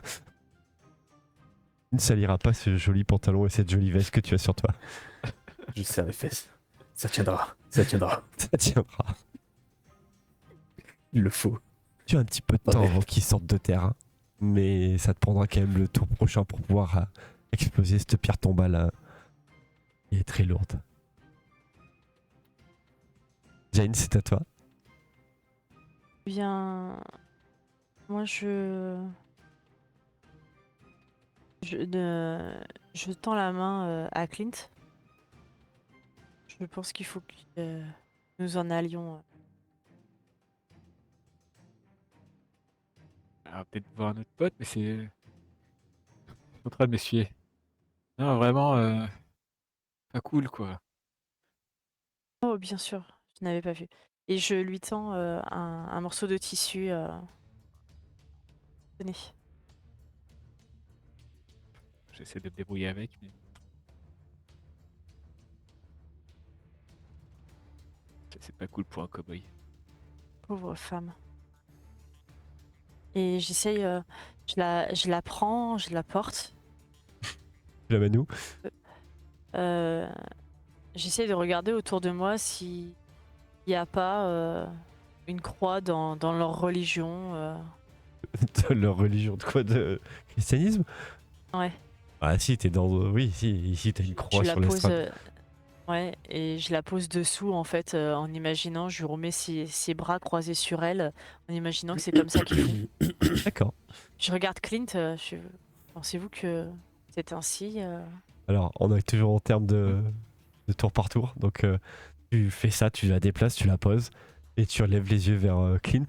Speaker 1: Il ne salira pas ce joli pantalon et cette jolie veste que tu as sur toi.
Speaker 2: Je serre les fesses. Ça tiendra. Ça tiendra.
Speaker 1: Ça tiendra.
Speaker 2: Il le faut.
Speaker 1: Tu as un petit peu de temps avant qu'ils sortent de terre. Hein. Mais ça te prendra quand même le tour prochain pour pouvoir exploser cette pierre tombale qui est très lourde. Jane, c'est à toi.
Speaker 3: Bien, moi je tends la main à Clint. Je pense qu'il faut que nous en allions.
Speaker 4: Alors, peut-être voir notre pote, mais c'est. Je suis en train de m'essuyer. Non, vraiment, pas cool quoi.
Speaker 3: Oh, bien sûr, je n'avais pas vu. Et je lui tends un morceau de tissu. Tenez.
Speaker 4: J'essaie de me débrouiller avec, mais. C'est pas cool pour un cow-boy.
Speaker 3: Pauvre femme. Et j'essaye, je la prends, je la porte.
Speaker 1: Tu l'amènes où?
Speaker 3: J'essaye de regarder autour de moi s'il n'y a pas une croix dans leur religion.
Speaker 1: De leur religion, de quoi? De christianisme?
Speaker 3: Ouais,
Speaker 1: Ah si, t'es dans... Oui, si, ici t'as une croix
Speaker 3: je la
Speaker 1: sur
Speaker 3: pose,
Speaker 1: l'estrade.
Speaker 3: ouais, et je la pose dessous en fait, en imaginant, je lui remets ses bras croisés sur elle, en imaginant que c'est comme ça qu'il fait.
Speaker 1: D'accord.
Speaker 3: Je regarde Clint, pensez-vous que c'est ainsi
Speaker 1: Alors, on est toujours en termes de tour par tour. Donc, tu fais ça, tu la déplaces, tu la poses, et tu relèves les yeux vers Clint.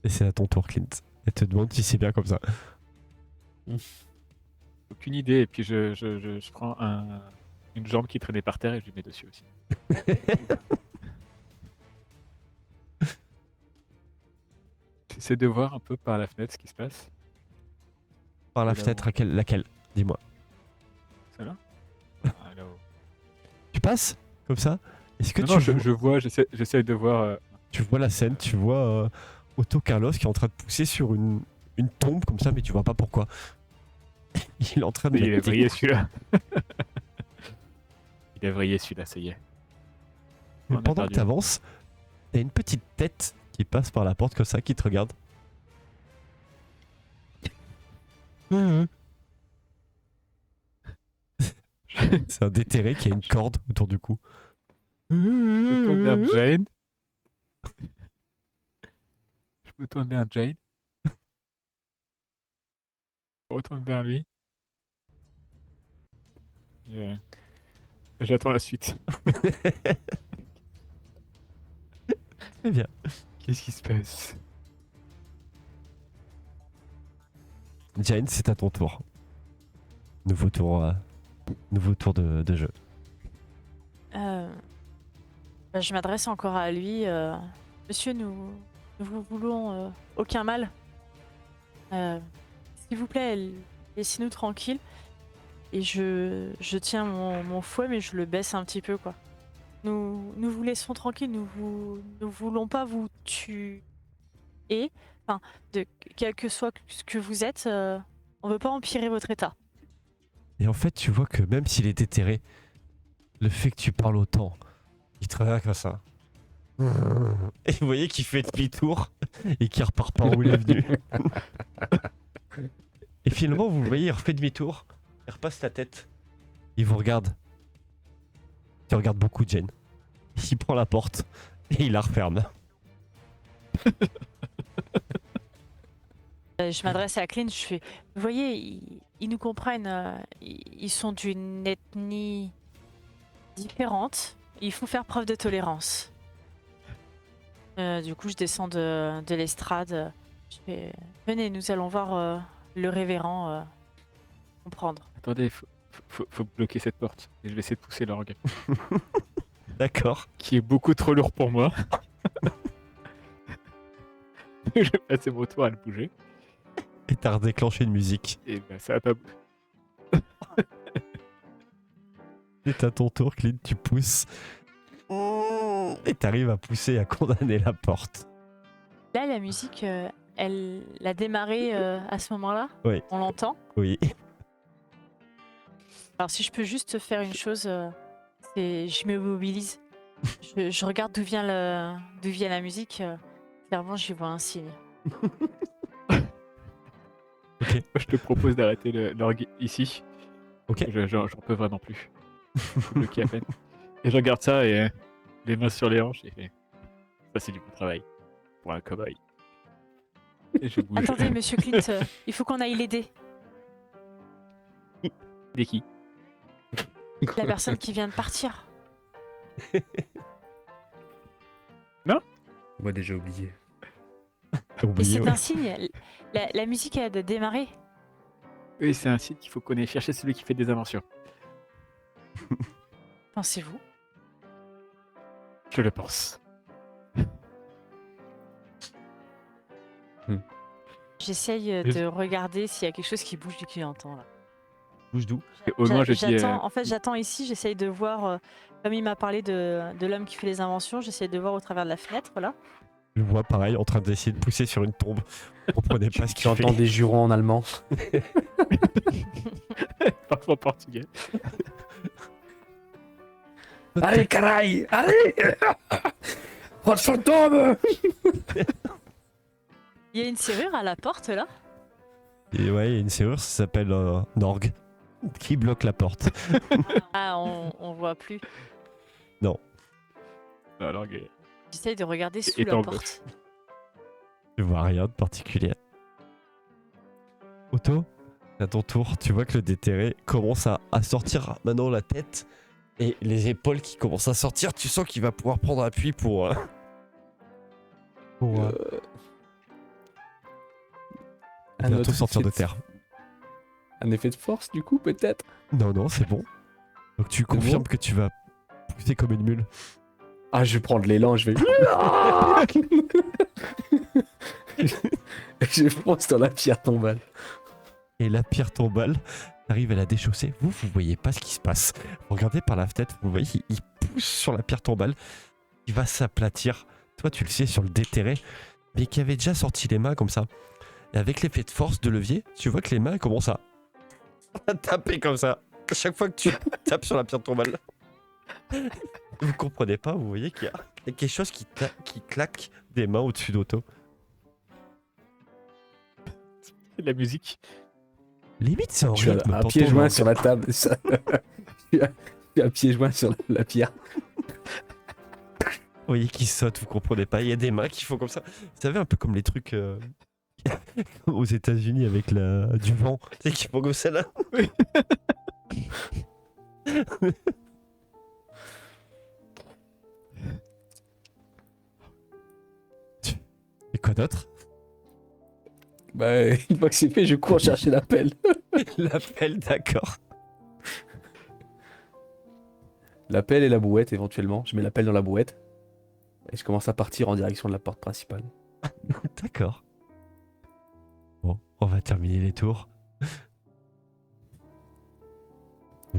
Speaker 1: Et c'est à ton tour, Clint. Elle te demande si c'est bien comme ça.
Speaker 4: Aucune idée, et puis je prends une jambe qui traînait par terre et je lui mets dessus aussi. J'essaie de voir un peu par la fenêtre ce qui se passe.
Speaker 1: Par la
Speaker 4: Là-haut.
Speaker 1: fenêtre, laquelle? Dis-moi.
Speaker 4: Celle-là Ah, là-haut.
Speaker 1: Tu passes comme ça? Est-ce que
Speaker 4: Non,
Speaker 1: tu,
Speaker 4: je vois, j'essaie de voir.
Speaker 1: tu vois la scène? Tu vois Otto Carlos qui est en train de pousser sur une tombe comme ça, mais tu vois pas pourquoi. Il est en train de...
Speaker 4: Il
Speaker 1: la
Speaker 4: est vrillé celui-là. Il est vrillé celui-là, ça y est.
Speaker 1: Mais
Speaker 4: On a
Speaker 1: pendant que
Speaker 4: perdu.
Speaker 1: t'avances, t'as une petite tête qui passe par la porte comme ça, qui te regarde. C'est un déterré qui a une corde autour du cou.
Speaker 4: Je me tourne vers Jane. Je me tourne vers Jane. Je retourne vers lui. Et, j'attends la suite.
Speaker 1: Très bien.
Speaker 4: Qu'est-ce qui se passe?
Speaker 1: Jane, c'est à ton tour. Nouveau tour de jeu.
Speaker 3: Je m'adresse encore à lui. Monsieur, nous vous voulons aucun mal. S'il vous plaît, laissez-nous tranquilles. Et je tiens mon fouet, mais je le baisse un petit peu, quoi. Nous vous laissons tranquilles, nous voulons pas vous tuer. Enfin, quel que soit ce que vous êtes, on veut pas empirer votre état.
Speaker 1: Et en fait, tu vois que même s'il est déterré, le fait que tu parles autant, il te regarde comme ça. Et vous voyez qu'il fait demi-tour et qu'il repart par où il est venu. Et finalement, vous le voyez, il refait demi-tour, il repasse la tête, il vous regarde. Il regarde beaucoup Jane. Il prend la porte et il la referme.
Speaker 3: Je m'adresse à Clint, je fais, vous voyez, ils nous comprennent, ils sont d'une ethnie différente, il faut faire preuve de tolérance. Du coup, je descends de l'estrade, je fais, venez, nous allons voir le révérend comprendre.
Speaker 4: Attendez, faut bloquer cette porte. Et je vais essayer de pousser l'orgue.
Speaker 1: D'accord.
Speaker 4: Qui est beaucoup trop lourd pour moi. Je vais passer mon tour à le bouger.
Speaker 1: Et t'as redéclenché une musique.
Speaker 4: Et ben ça va pas bouger.
Speaker 1: Et à ton tour, Clint, tu pousses. Et t'arrives à pousser, à condamner la porte.
Speaker 3: Là, la musique, elle a démarré à ce moment-là.
Speaker 1: Oui.
Speaker 3: On l'entend.
Speaker 1: Oui.
Speaker 3: Alors, si je peux juste faire une chose, c'est je me mobilise. Je regarde d'où vient la musique. Clairement, j'y vois un signe.
Speaker 1: Ok.
Speaker 4: Je te propose d'arrêter l'orgue ici.
Speaker 1: Ok.
Speaker 4: J'en peux vraiment plus. Le qui à peine. Et je regarde ça et les mains sur les hanches et ça c'est du bon travail pour un cow-boy. Et je bouge.
Speaker 3: Attendez, monsieur Clint, il faut qu'on aille l'aider.
Speaker 4: Des qui?
Speaker 3: La personne qui vient de partir.
Speaker 2: Moi déjà oublié.
Speaker 1: T'as
Speaker 3: Et
Speaker 1: oublié,
Speaker 3: c'est
Speaker 1: ouais.
Speaker 3: un signe. La musique a démarré.
Speaker 4: Oui, c'est un site qu'il faut qu'on ait cherché celui qui fait des inventions.
Speaker 3: Pensez-vous?
Speaker 4: Je le pense.
Speaker 3: J'essaye de regarder s'il y a quelque chose qui bouge du clignotant là.
Speaker 1: Bouge d'où?
Speaker 4: Et au moins je dis.
Speaker 3: J'attends, en fait, j'attends ici, j'essaye de voir, comme il m'a parlé de l'homme qui fait les inventions, j'essaye de voir au travers de la fenêtre là.
Speaker 1: Je le vois pareil, en train d'essayer de pousser sur une tombe. Vous comprenez pas ce qu'il fait.
Speaker 2: J'entends des jurons en allemand.
Speaker 4: Parfois portugais.
Speaker 2: Allez, caray! Allez! Oh, fantôme!
Speaker 3: Il y a une serrure à la porte là.
Speaker 1: Et ouais, il y a une serrure, ça s'appelle un orgue qui bloque la porte.
Speaker 3: Ah, on voit plus.
Speaker 4: Non, l'orgue est.
Speaker 3: J'essaye de regarder sous
Speaker 4: Et
Speaker 3: la
Speaker 4: en
Speaker 3: porte.
Speaker 1: Je vois rien de particulier. Otto, à ton tour, tu vois que le déterré commence à sortir maintenant la tête et les épaules qui commencent à sortir. Tu sens qu'il va pouvoir prendre appui pour
Speaker 2: Un
Speaker 1: bientôt
Speaker 2: autre
Speaker 1: sortir de
Speaker 2: effet
Speaker 1: terre.
Speaker 2: Un effet de force, du coup, peut-être?
Speaker 1: Non, c'est bon. Donc tu confirmes que tu vas pousser comme une mule.
Speaker 2: Ah, je vais prendre l'élan, je vais... Je fonce dans la pierre tombale.
Speaker 1: Et la pierre tombale arrive à la déchausser. Vous voyez pas ce qui se passe. Vous regardez par la fenêtre, vous voyez, il pousse sur la pierre tombale. Il va s'aplatir. Toi, tu le sais, sur le déterré, mais qui avait déjà sorti les mains comme ça. Et avec l'effet de force de levier, tu vois que les mains commencent à taper comme ça. À chaque fois que tu tapes sur la pierre tombale. Vous comprenez pas, vous voyez qu'il y a Il y a quelque chose qui claque des mains au-dessus d'Otto.
Speaker 4: La musique.
Speaker 1: Limite, c'est en
Speaker 2: Je suis
Speaker 1: rythme.
Speaker 2: un pied
Speaker 1: t'entends,
Speaker 2: joint
Speaker 1: genre,
Speaker 2: sur la table. Je suis un pied joint sur la pierre.
Speaker 1: Vous voyez qui saute, vous comprenez pas. Il y a des mains qui font comme ça. Vous savez, un peu comme les trucs aux États-Unis avec du vent. Tu sais, qui font comme ça là. Et quoi d'autre?
Speaker 2: Bah, une fois que c'est fait, je cours chercher l'appel.
Speaker 1: L'appel, d'accord.
Speaker 2: L'appel et la brouette, éventuellement. Je mets l'appel dans la brouette. Et je commence à partir en direction de la porte principale.
Speaker 1: D'accord. Bon, on va terminer les tours. Vous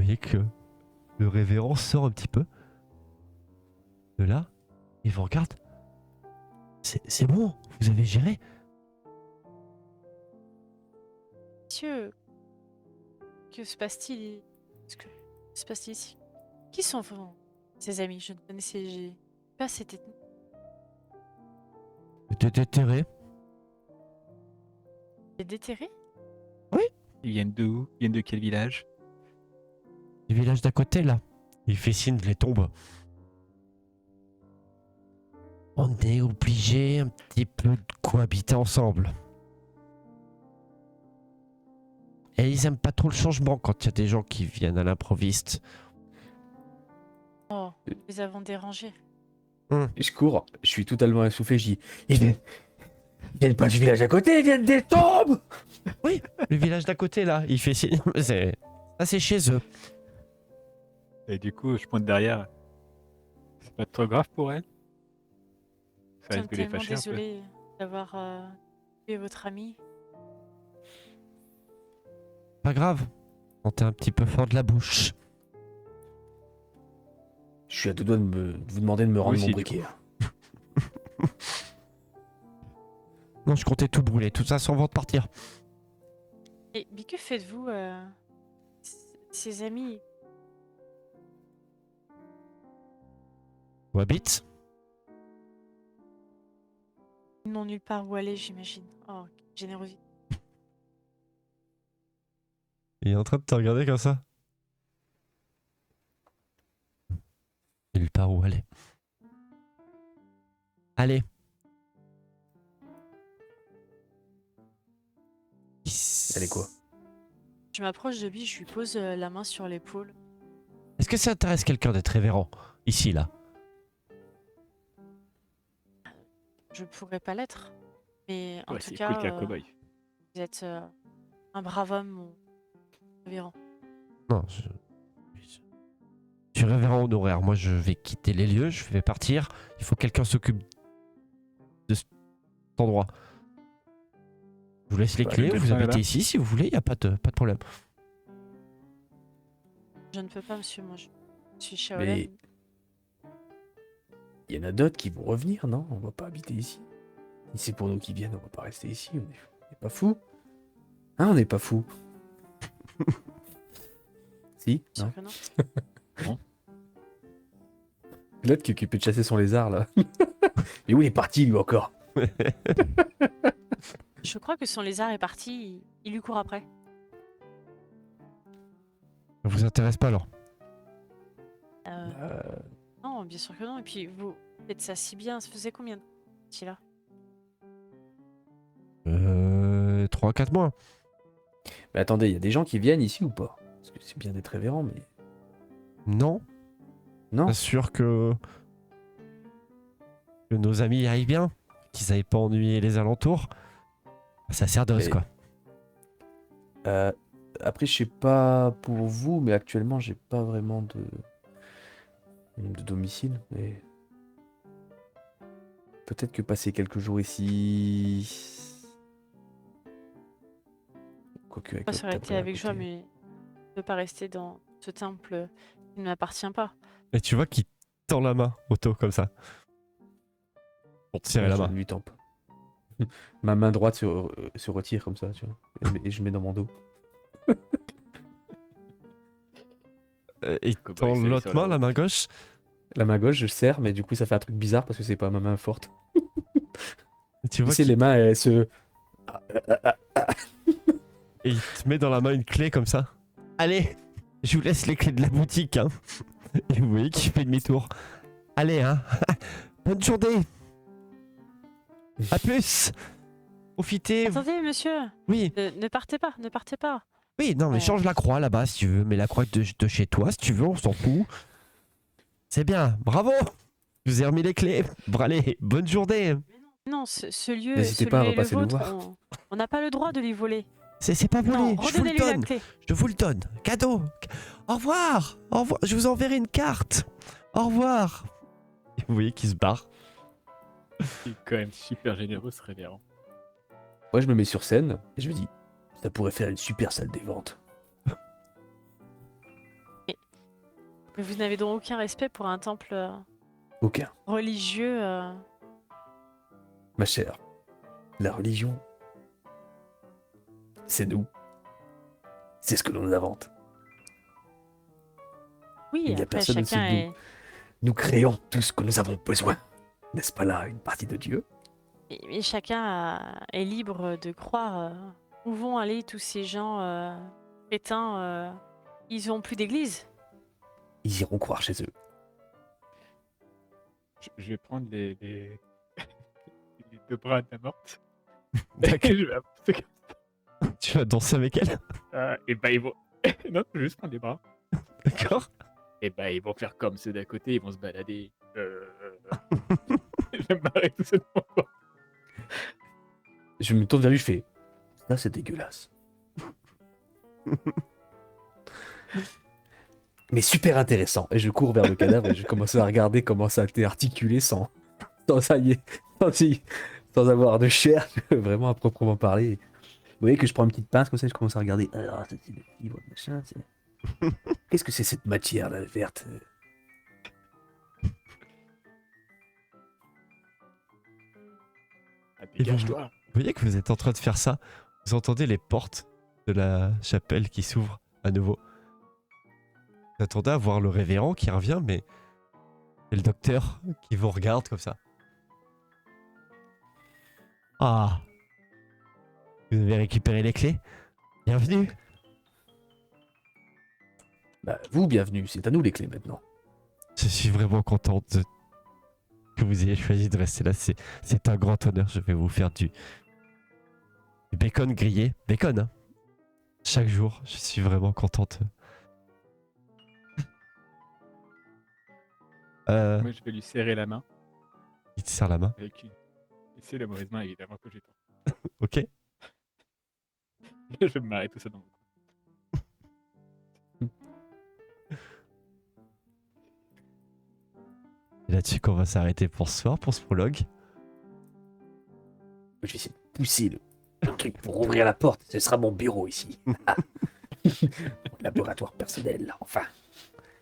Speaker 1: voyez que le révérend sort un petit peu de là. Il vous regarde. C'est bon, vous avez géré.
Speaker 3: Monsieur, que se passe-t-il que se passe-t-il ici? Qui sont ses amis? Je ne connaissais pas cette ethnie.
Speaker 1: T'es déterré.
Speaker 3: Les déterrés?
Speaker 4: Ils viennent d'où? Ils viennent de quel village?
Speaker 1: Du village d'à côté là. Il fait signe de les tombes. On est obligé un petit peu de cohabiter ensemble. Et ils aiment pas trop le changement quand il y a des gens qui viennent à l'improviste.
Speaker 3: Oh, nous les avons dérangés.
Speaker 2: Et je cours, je suis totalement essoufflé, je dis ils viennent pas du village à côté, ils viennent des tombes.
Speaker 1: Le village d'à côté là, il fait signe. C'est chez eux.
Speaker 4: Et du coup, je pointe derrière. C'est pas trop grave pour elle? Ça
Speaker 3: Je suis
Speaker 4: risque de les
Speaker 3: tellement
Speaker 4: fâcher un peu.
Speaker 3: désolée d'avoir tué votre ami.
Speaker 1: Pas grave. On t'est un petit peu fort de la bouche.
Speaker 2: Je suis à deux doigts de vous demander de me rendre
Speaker 4: aussi,
Speaker 2: mon
Speaker 4: du
Speaker 2: briquet.
Speaker 1: Non, je comptais tout brûler. Tout ça sans vent de partir.
Speaker 3: Mais que faites-vous ces amis?
Speaker 1: Où habite?
Speaker 3: Ils n'ont nulle part où aller, j'imagine. Oh, quelle générosité.
Speaker 1: Il est en train de te regarder comme ça. Nulle part où aller. Allez.
Speaker 2: Allez, quoi?
Speaker 3: Je m'approche de lui, je lui pose la main sur l'épaule.
Speaker 1: Est-ce que ça intéresse quelqu'un d'être révérend? Ici, là.
Speaker 3: Je pourrais pas l'être. Mais en
Speaker 4: Ouais,
Speaker 3: tout
Speaker 4: c'est
Speaker 3: cas,
Speaker 4: cool qu'un cow-boy.
Speaker 3: vous êtes un brave homme, mon révérend.
Speaker 1: Non, je suis révérend honoraire. Moi, je vais quitter les lieux, je vais partir. Il faut que quelqu'un s'occupe de cet endroit. Je vous laisse les
Speaker 4: Bah,
Speaker 1: clés,
Speaker 4: le
Speaker 1: vous
Speaker 4: médecin est
Speaker 1: habitez
Speaker 4: là.
Speaker 1: ici si vous voulez, il n'y a pas de problème.
Speaker 3: Je ne peux pas, monsieur, moi je suis Shaolin.
Speaker 2: Mais il y en a d'autres qui vont revenir, non? On va pas habiter ici. Si c'est pour nous qui viennent, on va pas rester ici. On est pas fous. Hein, on n'est pas fous. Si?
Speaker 3: Sûr
Speaker 2: Non.
Speaker 3: que non.
Speaker 2: L'autre qui est occupé de chasser son lézard, là. Mais où il est parti, lui, encore?
Speaker 3: Je crois que son lézard est parti, il lui court après.
Speaker 1: Ça vous intéresse pas alors?
Speaker 3: Euh, Non, bien sûr que non. Et puis vous faites ça si bien. Ça faisait combien de temps là?
Speaker 1: 3-4 mois.
Speaker 2: Mais attendez, il y a des gens qui viennent ici ou pas? Parce que c'est bien d'être révérend, mais...
Speaker 1: Non,
Speaker 2: Non?
Speaker 1: bien sûr que nos amis aillent bien, qu'ils aillent pas ennuyer les alentours. Ça sert de
Speaker 2: Mais-
Speaker 1: quoi.
Speaker 2: Après, je sais pas pour vous, mais actuellement, j'ai pas vraiment de domicile. Mais peut-être que passer quelques jours ici. Quoique avec
Speaker 3: Moi,
Speaker 2: le
Speaker 3: ça aurait
Speaker 2: temple
Speaker 3: été
Speaker 2: à
Speaker 3: avec joie,
Speaker 2: côté.
Speaker 3: mais je ne peux pas rester dans ce temple qui ne m'appartient pas.
Speaker 1: Et tu vois qu'il tend la main, Otto, comme ça. Pour te serrer la
Speaker 2: Je
Speaker 1: main.
Speaker 2: lui tempe. Ma main droite se retire comme ça, tu vois. Et je mets dans mon dos.
Speaker 1: Et
Speaker 4: Cowboy,
Speaker 1: tend
Speaker 4: c'est lui
Speaker 1: l'autre
Speaker 4: sur la
Speaker 1: main, la
Speaker 4: route.
Speaker 1: main gauche.
Speaker 2: La main gauche, je serre, mais du coup, ça fait un truc bizarre parce que c'est pas ma main forte.
Speaker 1: Tu
Speaker 2: Tu
Speaker 1: vois
Speaker 2: sais,
Speaker 1: qu'il
Speaker 2: les mains, elles se.
Speaker 1: et il te met dans la main une clé comme ça. Allez, je vous laisse les clés de la boutique. Hein. Et vous voyez qu'il fait demi-tour. Allez, hein. Bonne journée. À plus. Profitez.
Speaker 3: Attendez, monsieur,
Speaker 1: Oui,
Speaker 3: ne partez pas, ne partez pas.
Speaker 1: oui, non, mais change la croix là-bas si tu veux. Mets la croix de chez toi si tu veux, on s'en fout. C'est bien, bravo. Je vous ai remis les clés. Bon, allez, bonne journée.
Speaker 3: Non, ce lieu,
Speaker 2: N'hésitez
Speaker 3: ce
Speaker 2: pas à
Speaker 3: lieu est le
Speaker 2: repasser nous
Speaker 3: vôtre.
Speaker 2: voir.
Speaker 3: On n'a pas le droit de lui voler.
Speaker 1: C'est pas volé,
Speaker 3: Non,
Speaker 1: je vous le
Speaker 3: redonnez-lui la
Speaker 1: donne.
Speaker 3: clé.
Speaker 1: Je vous le donne. Cadeau. Au revoir. Au revoir. Je vous enverrai une carte. Au revoir. Et vous voyez qu'il se barre.
Speaker 4: Il est quand même super généreux, ce révérend.
Speaker 2: Moi, je me mets sur scène et je me dis, ça pourrait faire une super salle des ventes.
Speaker 3: Mais vous n'avez donc aucun respect pour un temple
Speaker 2: Aucun.
Speaker 3: religieux.
Speaker 2: Ma chère, la religion, c'est nous. C'est ce que l'on invente.
Speaker 3: Oui,
Speaker 2: Il n'y a
Speaker 3: après,
Speaker 2: personne au-dessus
Speaker 3: chacun
Speaker 2: de
Speaker 3: est.
Speaker 2: Nous créons tout ce que nous avons besoin. N'est-ce pas là une partie de Dieu?
Speaker 3: Mais chacun est libre de croire où vont aller tous ces gens crétins. Ils n'ont plus d'église.
Speaker 2: Ils iront croire chez eux.
Speaker 4: Je vais prendre les les deux bras de la morte.
Speaker 1: D'accord.
Speaker 4: Et je vais avancer comme
Speaker 1: Tu vas danser avec elle.
Speaker 4: ça. Et bah ils vont. Non, je vais juste prendre les bras.
Speaker 1: D'accord.
Speaker 4: Et bah ils vont faire comme ceux d'à côté, ils vont se balader. Je vais me marrer tout seul devant moi.
Speaker 2: Je me tourne vers lui, je fais, ça c'est dégueulasse. Mais super intéressant. Et je cours vers le cadavre et je commence à regarder comment ça a été articulé sans ça y est, sans avoir de chair, vraiment à proprement parler. Vous voyez que je prends une petite pince comme ça, je commence à regarder. Alors, ça c'est le fibre, machin. Qu'est-ce que c'est cette matière là, verte?
Speaker 4: Ah,
Speaker 1: Et vous-
Speaker 4: dégage-toi.
Speaker 1: Vous voyez que vous êtes en train de faire ça. Vous entendez les portes de la chapelle qui s'ouvrent à nouveau. Vous attendez à voir le révérend qui revient, mais c'est le docteur qui vous regarde comme ça. Ah. Vous avez récupéré les clés. Bienvenue.
Speaker 2: Bah, vous, bienvenue, c'est à nous les clés maintenant.
Speaker 1: Je suis vraiment contente que vous ayez choisi de rester là. C'est un grand honneur. Je vais vous faire du bacon grillé. Bacon, hein. Chaque jour. Je suis vraiment contente.
Speaker 4: Moi je vais lui serrer la main
Speaker 1: Il te serre la main.
Speaker 4: avec une. Et c'est la mauvaise main évidemment que j'ai pas.
Speaker 1: Ok.
Speaker 4: Je vais me marrer tout ça dans le
Speaker 1: Et là-dessus qu'on va s'arrêter pour ce soir, pour ce prologue.
Speaker 2: Je vais essayer de pousser le truc pour ouvrir la porte. Ce sera mon bureau ici. Mon laboratoire personnel, enfin.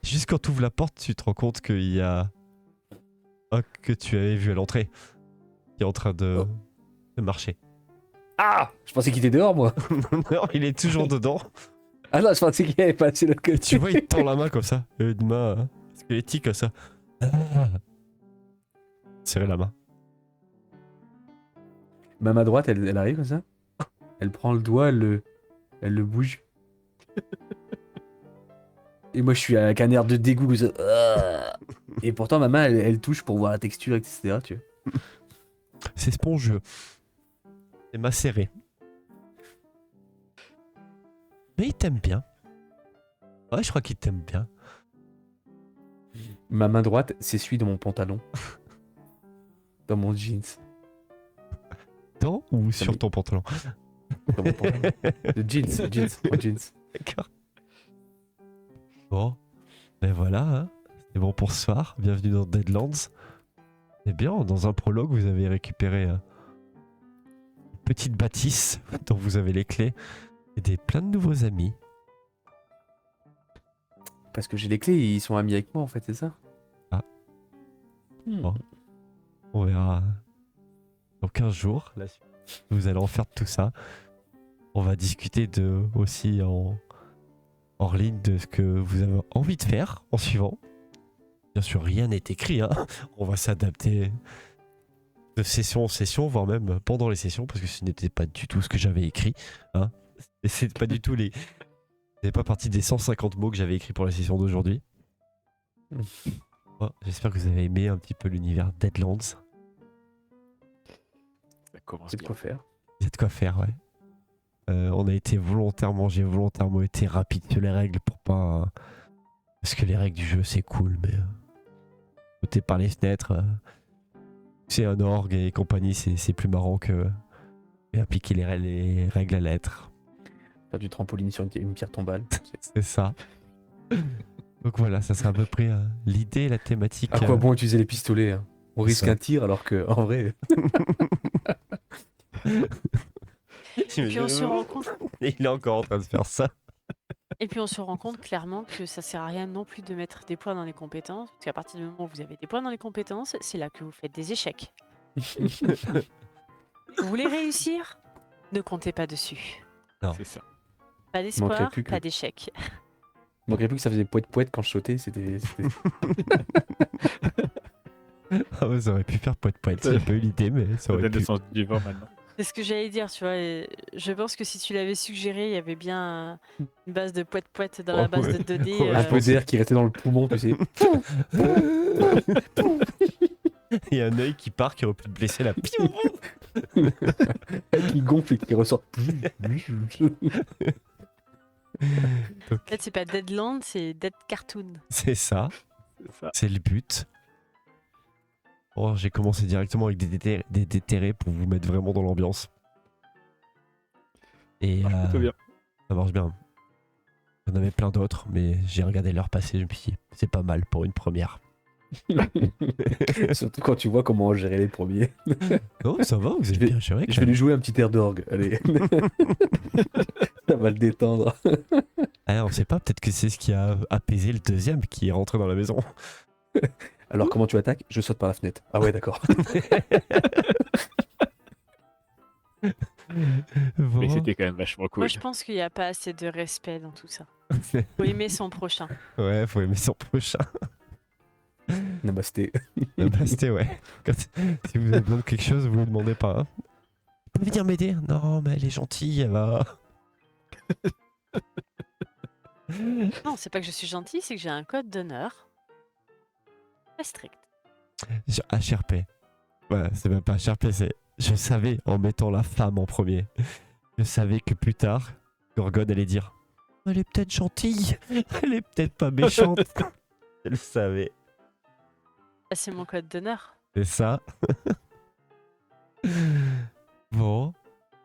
Speaker 1: Juste quand tu ouvres la porte, tu te rends compte qu'il y a un que tu avais vu à l'entrée qui est en train de marcher.
Speaker 2: Ah, je pensais qu'il était dehors, moi.
Speaker 1: Non, il est toujours dedans.
Speaker 2: Ah non, je pensais qu'il avait passé l'autre côté.
Speaker 1: Tu vois, il te tend la main comme ça. Une main squelettique comme ça. Ah. Serrer la main.
Speaker 2: Ma main droite, elle arrive comme ça. Elle prend le doigt, elle le bouge. Et moi, je suis avec un air de dégoût. Comme ça. Et pourtant, ma main, elle touche pour voir la texture, etc. Tu vois.
Speaker 1: C'est spongieux. C'est macéré. Mais il t'aime bien. Ouais, je crois qu'il t'aime bien.
Speaker 2: Ma main droite s'essuie dans mon pantalon. Dans mon jeans.
Speaker 1: Dans ou
Speaker 2: Ça
Speaker 1: sur
Speaker 2: m'est-
Speaker 1: ton pantalon?
Speaker 2: Dans mon pantalon. Le jeans, mon jeans.
Speaker 1: D'accord. Bon, ben voilà, hein. C'est bon pour ce soir. Bienvenue dans Deadlands. Eh bien, dans un prologue, vous avez récupéré une petite bâtisse dont vous avez les clés et plein de nouveaux amis.
Speaker 2: Parce que j'ai les clés, ils sont amis avec moi, en fait, c'est ça?
Speaker 1: Ah.
Speaker 2: Hmm.
Speaker 1: Bon. On verra dans 15 jours la suite. Vous allez en faire de tout ça. On va discuter aussi en ligne de ce que vous avez envie de faire en suivant. Bien sûr, rien n'est écrit, hein. On va s'adapter de session en session, voire même pendant les sessions, parce que ce n'était pas du tout ce que j'avais écrit. Hein. Et c'est pas du tout les. C'est pas partie des 150 mots que j'avais écrits pour la session d'aujourd'hui. Bon, j'espère que vous avez aimé un petit peu l'univers Deadlands.
Speaker 4: Ça commence
Speaker 2: C'est de
Speaker 4: bien.
Speaker 2: quoi faire.
Speaker 1: Il y a de quoi faire, ouais. J'ai volontairement été rapide sur les règles pour pas. Parce que les règles du jeu c'est cool, mais sauter par les fenêtres, c'est un orgue et compagnie, c'est plus marrant que appliquer les règles à la lettre.
Speaker 2: Faire du trampoline sur une pierre tombale.
Speaker 1: C'est ça. Donc voilà, ça sera à peu près l'idée, la thématique.
Speaker 2: À quoi bon utiliser les pistolets hein. On risque
Speaker 1: ça.
Speaker 2: un tir alors que en vrai.
Speaker 3: Et puis on se rend compte.
Speaker 1: Il est encore en train de faire ça.
Speaker 3: Et puis on se rend compte clairement que ça sert à rien non plus de mettre des points dans les compétences, parce qu'à partir du moment où vous avez des points dans les compétences, c'est là que vous faites des échecs. Vous voulez réussir? Ne comptez pas dessus.
Speaker 4: C'est ça.
Speaker 3: Pas d'espoir,
Speaker 2: plus que-
Speaker 3: pas d'échec.
Speaker 2: Il manquerait plus que ça faisait poète quand je sautais. C'était.
Speaker 1: Ah ouais, ça aurait pu faire poète. J'ai pas eu l'idée, mais ça
Speaker 4: Ça
Speaker 1: aurait
Speaker 4: donne le
Speaker 1: pu.
Speaker 4: sens du vent maintenant.
Speaker 3: C'est ce que j'allais dire, tu vois. Et je pense que si tu l'avais suggéré, il y avait bien une base de poète dans la
Speaker 1: Oh,
Speaker 3: base
Speaker 1: ouais.
Speaker 3: de 2D.
Speaker 1: Ouais,
Speaker 2: Un peu d'air qui restait dans le poumon, tu sais.
Speaker 1: Il y a un œil qui part qui aurait pu te blesser là.
Speaker 2: Qui gonfle et qui ressort.
Speaker 3: En fait, c'est pas Deadland, c'est Dead Cartoon.
Speaker 1: C'est ça,
Speaker 4: C'est ça.
Speaker 1: c'est le but. Oh, j'ai commencé directement avec des déterrés pour vous mettre vraiment dans l'ambiance. Et
Speaker 4: Plutôt bien.
Speaker 1: ça marche bien. J'en avais plein d'autres, mais j'ai regardé l'heure passer, je me suis dit, c'est pas mal pour une première.
Speaker 2: Surtout quand tu vois comment gérer les premiers.
Speaker 1: Non, ça va, vous
Speaker 2: Je
Speaker 1: êtes
Speaker 2: vais-
Speaker 1: bien géré.
Speaker 2: Je vais lui jouer un petit air d'orgue. Allez. Ça va le détendre.
Speaker 1: Ah, on sait pas, peut-être que c'est ce qui a apaisé le deuxième qui est rentré dans la maison.
Speaker 2: Alors comment tu attaques? Je saute par la fenêtre. Ah ouais, d'accord.
Speaker 1: Bon.
Speaker 4: Mais c'était quand même vachement cool.
Speaker 3: Moi, je pense qu'il n'y a pas assez de respect dans tout ça. Faut aimer son prochain.
Speaker 1: Ouais, faut aimer son prochain.
Speaker 2: Namasté.
Speaker 1: Basté, ouais. Si vous avez besoin de quelque chose, vous lui demandez pas. Hein. Vous pouvez venir m'aider? Non, mais elle est gentille, elle va.
Speaker 3: Non, c'est pas que je suis gentille, c'est que j'ai un code d'honneur très strict.
Speaker 1: HRP. Voilà, c'est même pas HRP, c'est. Je savais en mettant la femme en premier. Je savais que plus tard, Gorgone allait dire elle est peut-être gentille, elle est peut-être pas méchante. Je le savais.
Speaker 3: Ah, c'est mon code d'honneur.
Speaker 1: C'est ça. Bon.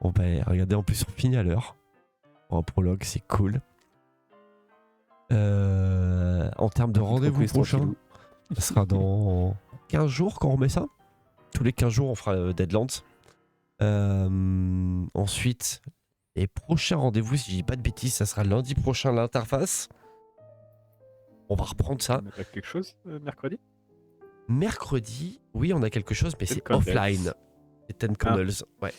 Speaker 1: Bon, bah, regardez, en plus, on finit à l'heure. Pour un prologue, c'est cool. En termes de rendez-vous
Speaker 2: Reprise
Speaker 1: prochain,
Speaker 2: tranquillou.
Speaker 1: ça sera dans 15 jours qu'on remet ça. Tous les 15 jours, on fera Deadlands. Ensuite, les prochains rendez-vous, si je dis pas de bêtises, ça sera lundi prochain l'interface. On va reprendre ça.
Speaker 4: On n'a pas quelque chose mercredi?
Speaker 1: Mercredi, oui, on a quelque chose, mais
Speaker 4: Ten
Speaker 1: c'est
Speaker 4: Candles.
Speaker 1: offline. C'est Ten Candles, ouais.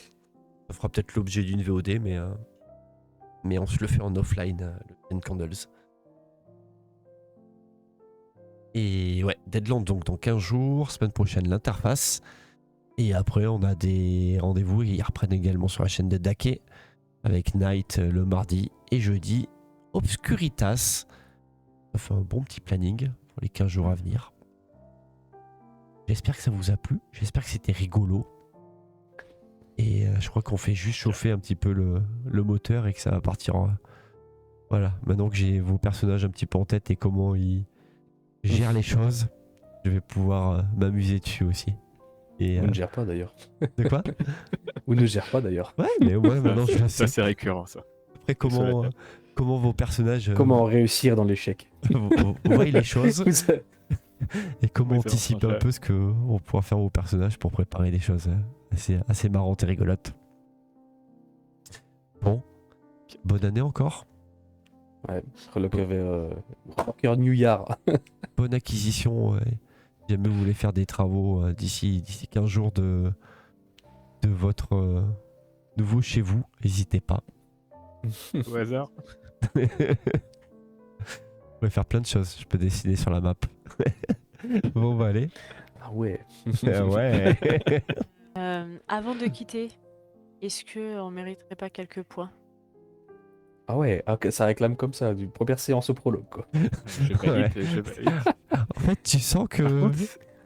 Speaker 1: Ça fera peut-être l'objet d'une VOD, mais on se le fait en offline, le Ten Candles. Et ouais, Deadland donc dans 15 jours, semaine prochaine l'interface. Et après, on a des rendez-vous et ils reprennent également sur la chaîne de Dake avec Night le mardi et jeudi. Obscuritas. Ça fait un bon petit planning pour les 15 jours à venir. J'espère que ça vous a plu. J'espère que c'était rigolo. Et je crois qu'on fait juste chauffer un petit peu le moteur et que ça va partir en... Voilà, maintenant que j'ai vos personnages un petit peu en tête et comment ils gèrent les choses, je vais pouvoir m'amuser dessus aussi. Et,
Speaker 2: Ou ne gère pas d'ailleurs.
Speaker 1: de quoi?
Speaker 2: Ou ne gère pas d'ailleurs.
Speaker 1: Ouais, mais au moins maintenant je le sais.
Speaker 4: Ça, c'est récurrent, ça.
Speaker 1: Après, comment vos personnages
Speaker 2: Comment réussir dans l'échec?
Speaker 1: voient les choses
Speaker 2: Vous-
Speaker 1: et comment
Speaker 4: Oui, ça,
Speaker 1: anticiper
Speaker 4: on
Speaker 1: un
Speaker 4: change.
Speaker 1: peu ce qu'on pourra faire vos personnages pour préparer des choses assez marrantes et rigolotes. Bon, bonne année encore.
Speaker 2: Ouais, reloquer vers Rocker New Year.
Speaker 1: Bonne acquisition. Si jamais vous voulez faire des travaux d'ici 15 jours de votre nouveau chez vous, n'hésitez pas.
Speaker 4: Au hasard.
Speaker 1: Vous pouvez faire plein de choses. Je peux dessiner sur la map. Bon, bah allez.
Speaker 2: Ah ouais.
Speaker 1: Ouais.
Speaker 3: Avant de quitter, est-ce qu'on mériterait pas quelques points?
Speaker 2: Ah ouais, ah, ça réclame comme ça, d'une première séance au prologue, quoi.
Speaker 4: Je valide, je valide.
Speaker 1: En fait, tu sens que.
Speaker 4: Par contre,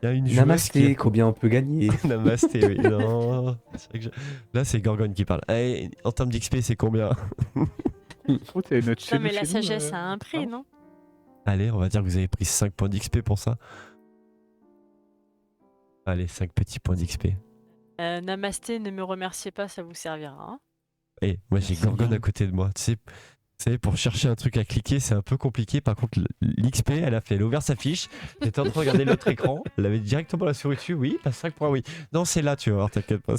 Speaker 1: Il y a une joueuse
Speaker 2: Namasté,
Speaker 1: qui-
Speaker 2: combien on peut gagner?
Speaker 1: Namasté, oui. Non. C'est vrai que Là, c'est Gorgone qui parle. Eh, en termes d'XP, c'est combien?
Speaker 4: il y a notre
Speaker 3: Non,
Speaker 4: chez
Speaker 3: mais
Speaker 4: nous,
Speaker 3: la
Speaker 4: chez nous,
Speaker 3: sagesse a un prix,
Speaker 4: pardon.
Speaker 3: non?
Speaker 1: Allez, on va dire que vous avez pris 5 points d'XP pour ça. Allez, 5 petits points d'XP.
Speaker 3: Namasté, ne me remerciez pas, ça vous servira. Hein.
Speaker 1: Et moi, j'ai
Speaker 2: Merci
Speaker 1: Gorgone
Speaker 2: bien.
Speaker 1: à côté de moi. Tu sais, pour chercher un truc à cliquer, c'est un peu compliqué. Par contre, l'XP, elle a ouvert sa fiche. J'étais en train de regarder l'autre écran. Elle avait directement la souris dessus. Oui, t'as 5 points, oui. Non, c'est là, tu vas voir, t'inquiète pas.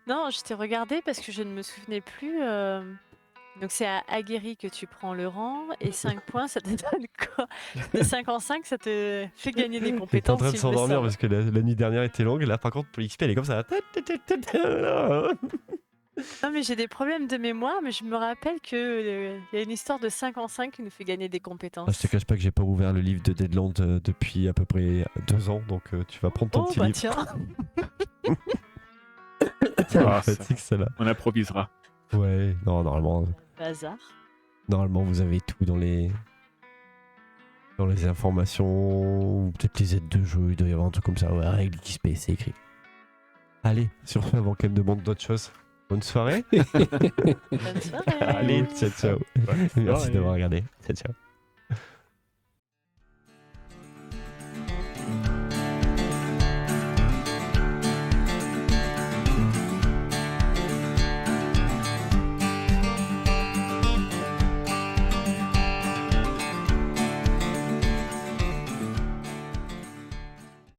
Speaker 3: Non, je t'ai regardé parce que je ne me souvenais plus. Donc c'est à Aguerri que tu prends le rang et 5 points, ça te donne quoi? De 5 en 5, ça te fait gagner des
Speaker 1: Elle était en
Speaker 3: compétences.
Speaker 1: train de
Speaker 3: il me
Speaker 1: s'endormir
Speaker 3: semble.
Speaker 1: parce que la nuit dernière était longue. Là, par contre, pour l'XP, elle est comme ça.
Speaker 3: Non, mais j'ai des problèmes de mémoire, mais je me rappelle que y a une histoire de 5 en 5 qui nous fait gagner des compétences.
Speaker 1: Ah, je te cache pas que j'ai pas ouvert le livre de Deadland depuis à peu près 2 ans, donc tu vas prendre ton
Speaker 3: Oh
Speaker 1: petit
Speaker 3: bah
Speaker 1: livre.
Speaker 3: tiens.
Speaker 1: Ça me
Speaker 4: Ah, ça.
Speaker 1: fatigue, celle-là.
Speaker 4: On improvisera.
Speaker 1: Ouais, non,
Speaker 3: Bazar.
Speaker 1: normalement vous avez tout dans les informations, ou peut-être les aides de jeu, il doit y avoir un truc comme ça. Ouais, règle XP, c'est écrit. Allez, sur ce, avant qu'elle me demande d'autres choses. Bonne soirée.
Speaker 3: Bonne soirée.
Speaker 1: Allez, ciao, ciao.
Speaker 4: Bonne
Speaker 1: Merci
Speaker 4: soirée.
Speaker 1: d'avoir regardé. Ciao, ciao.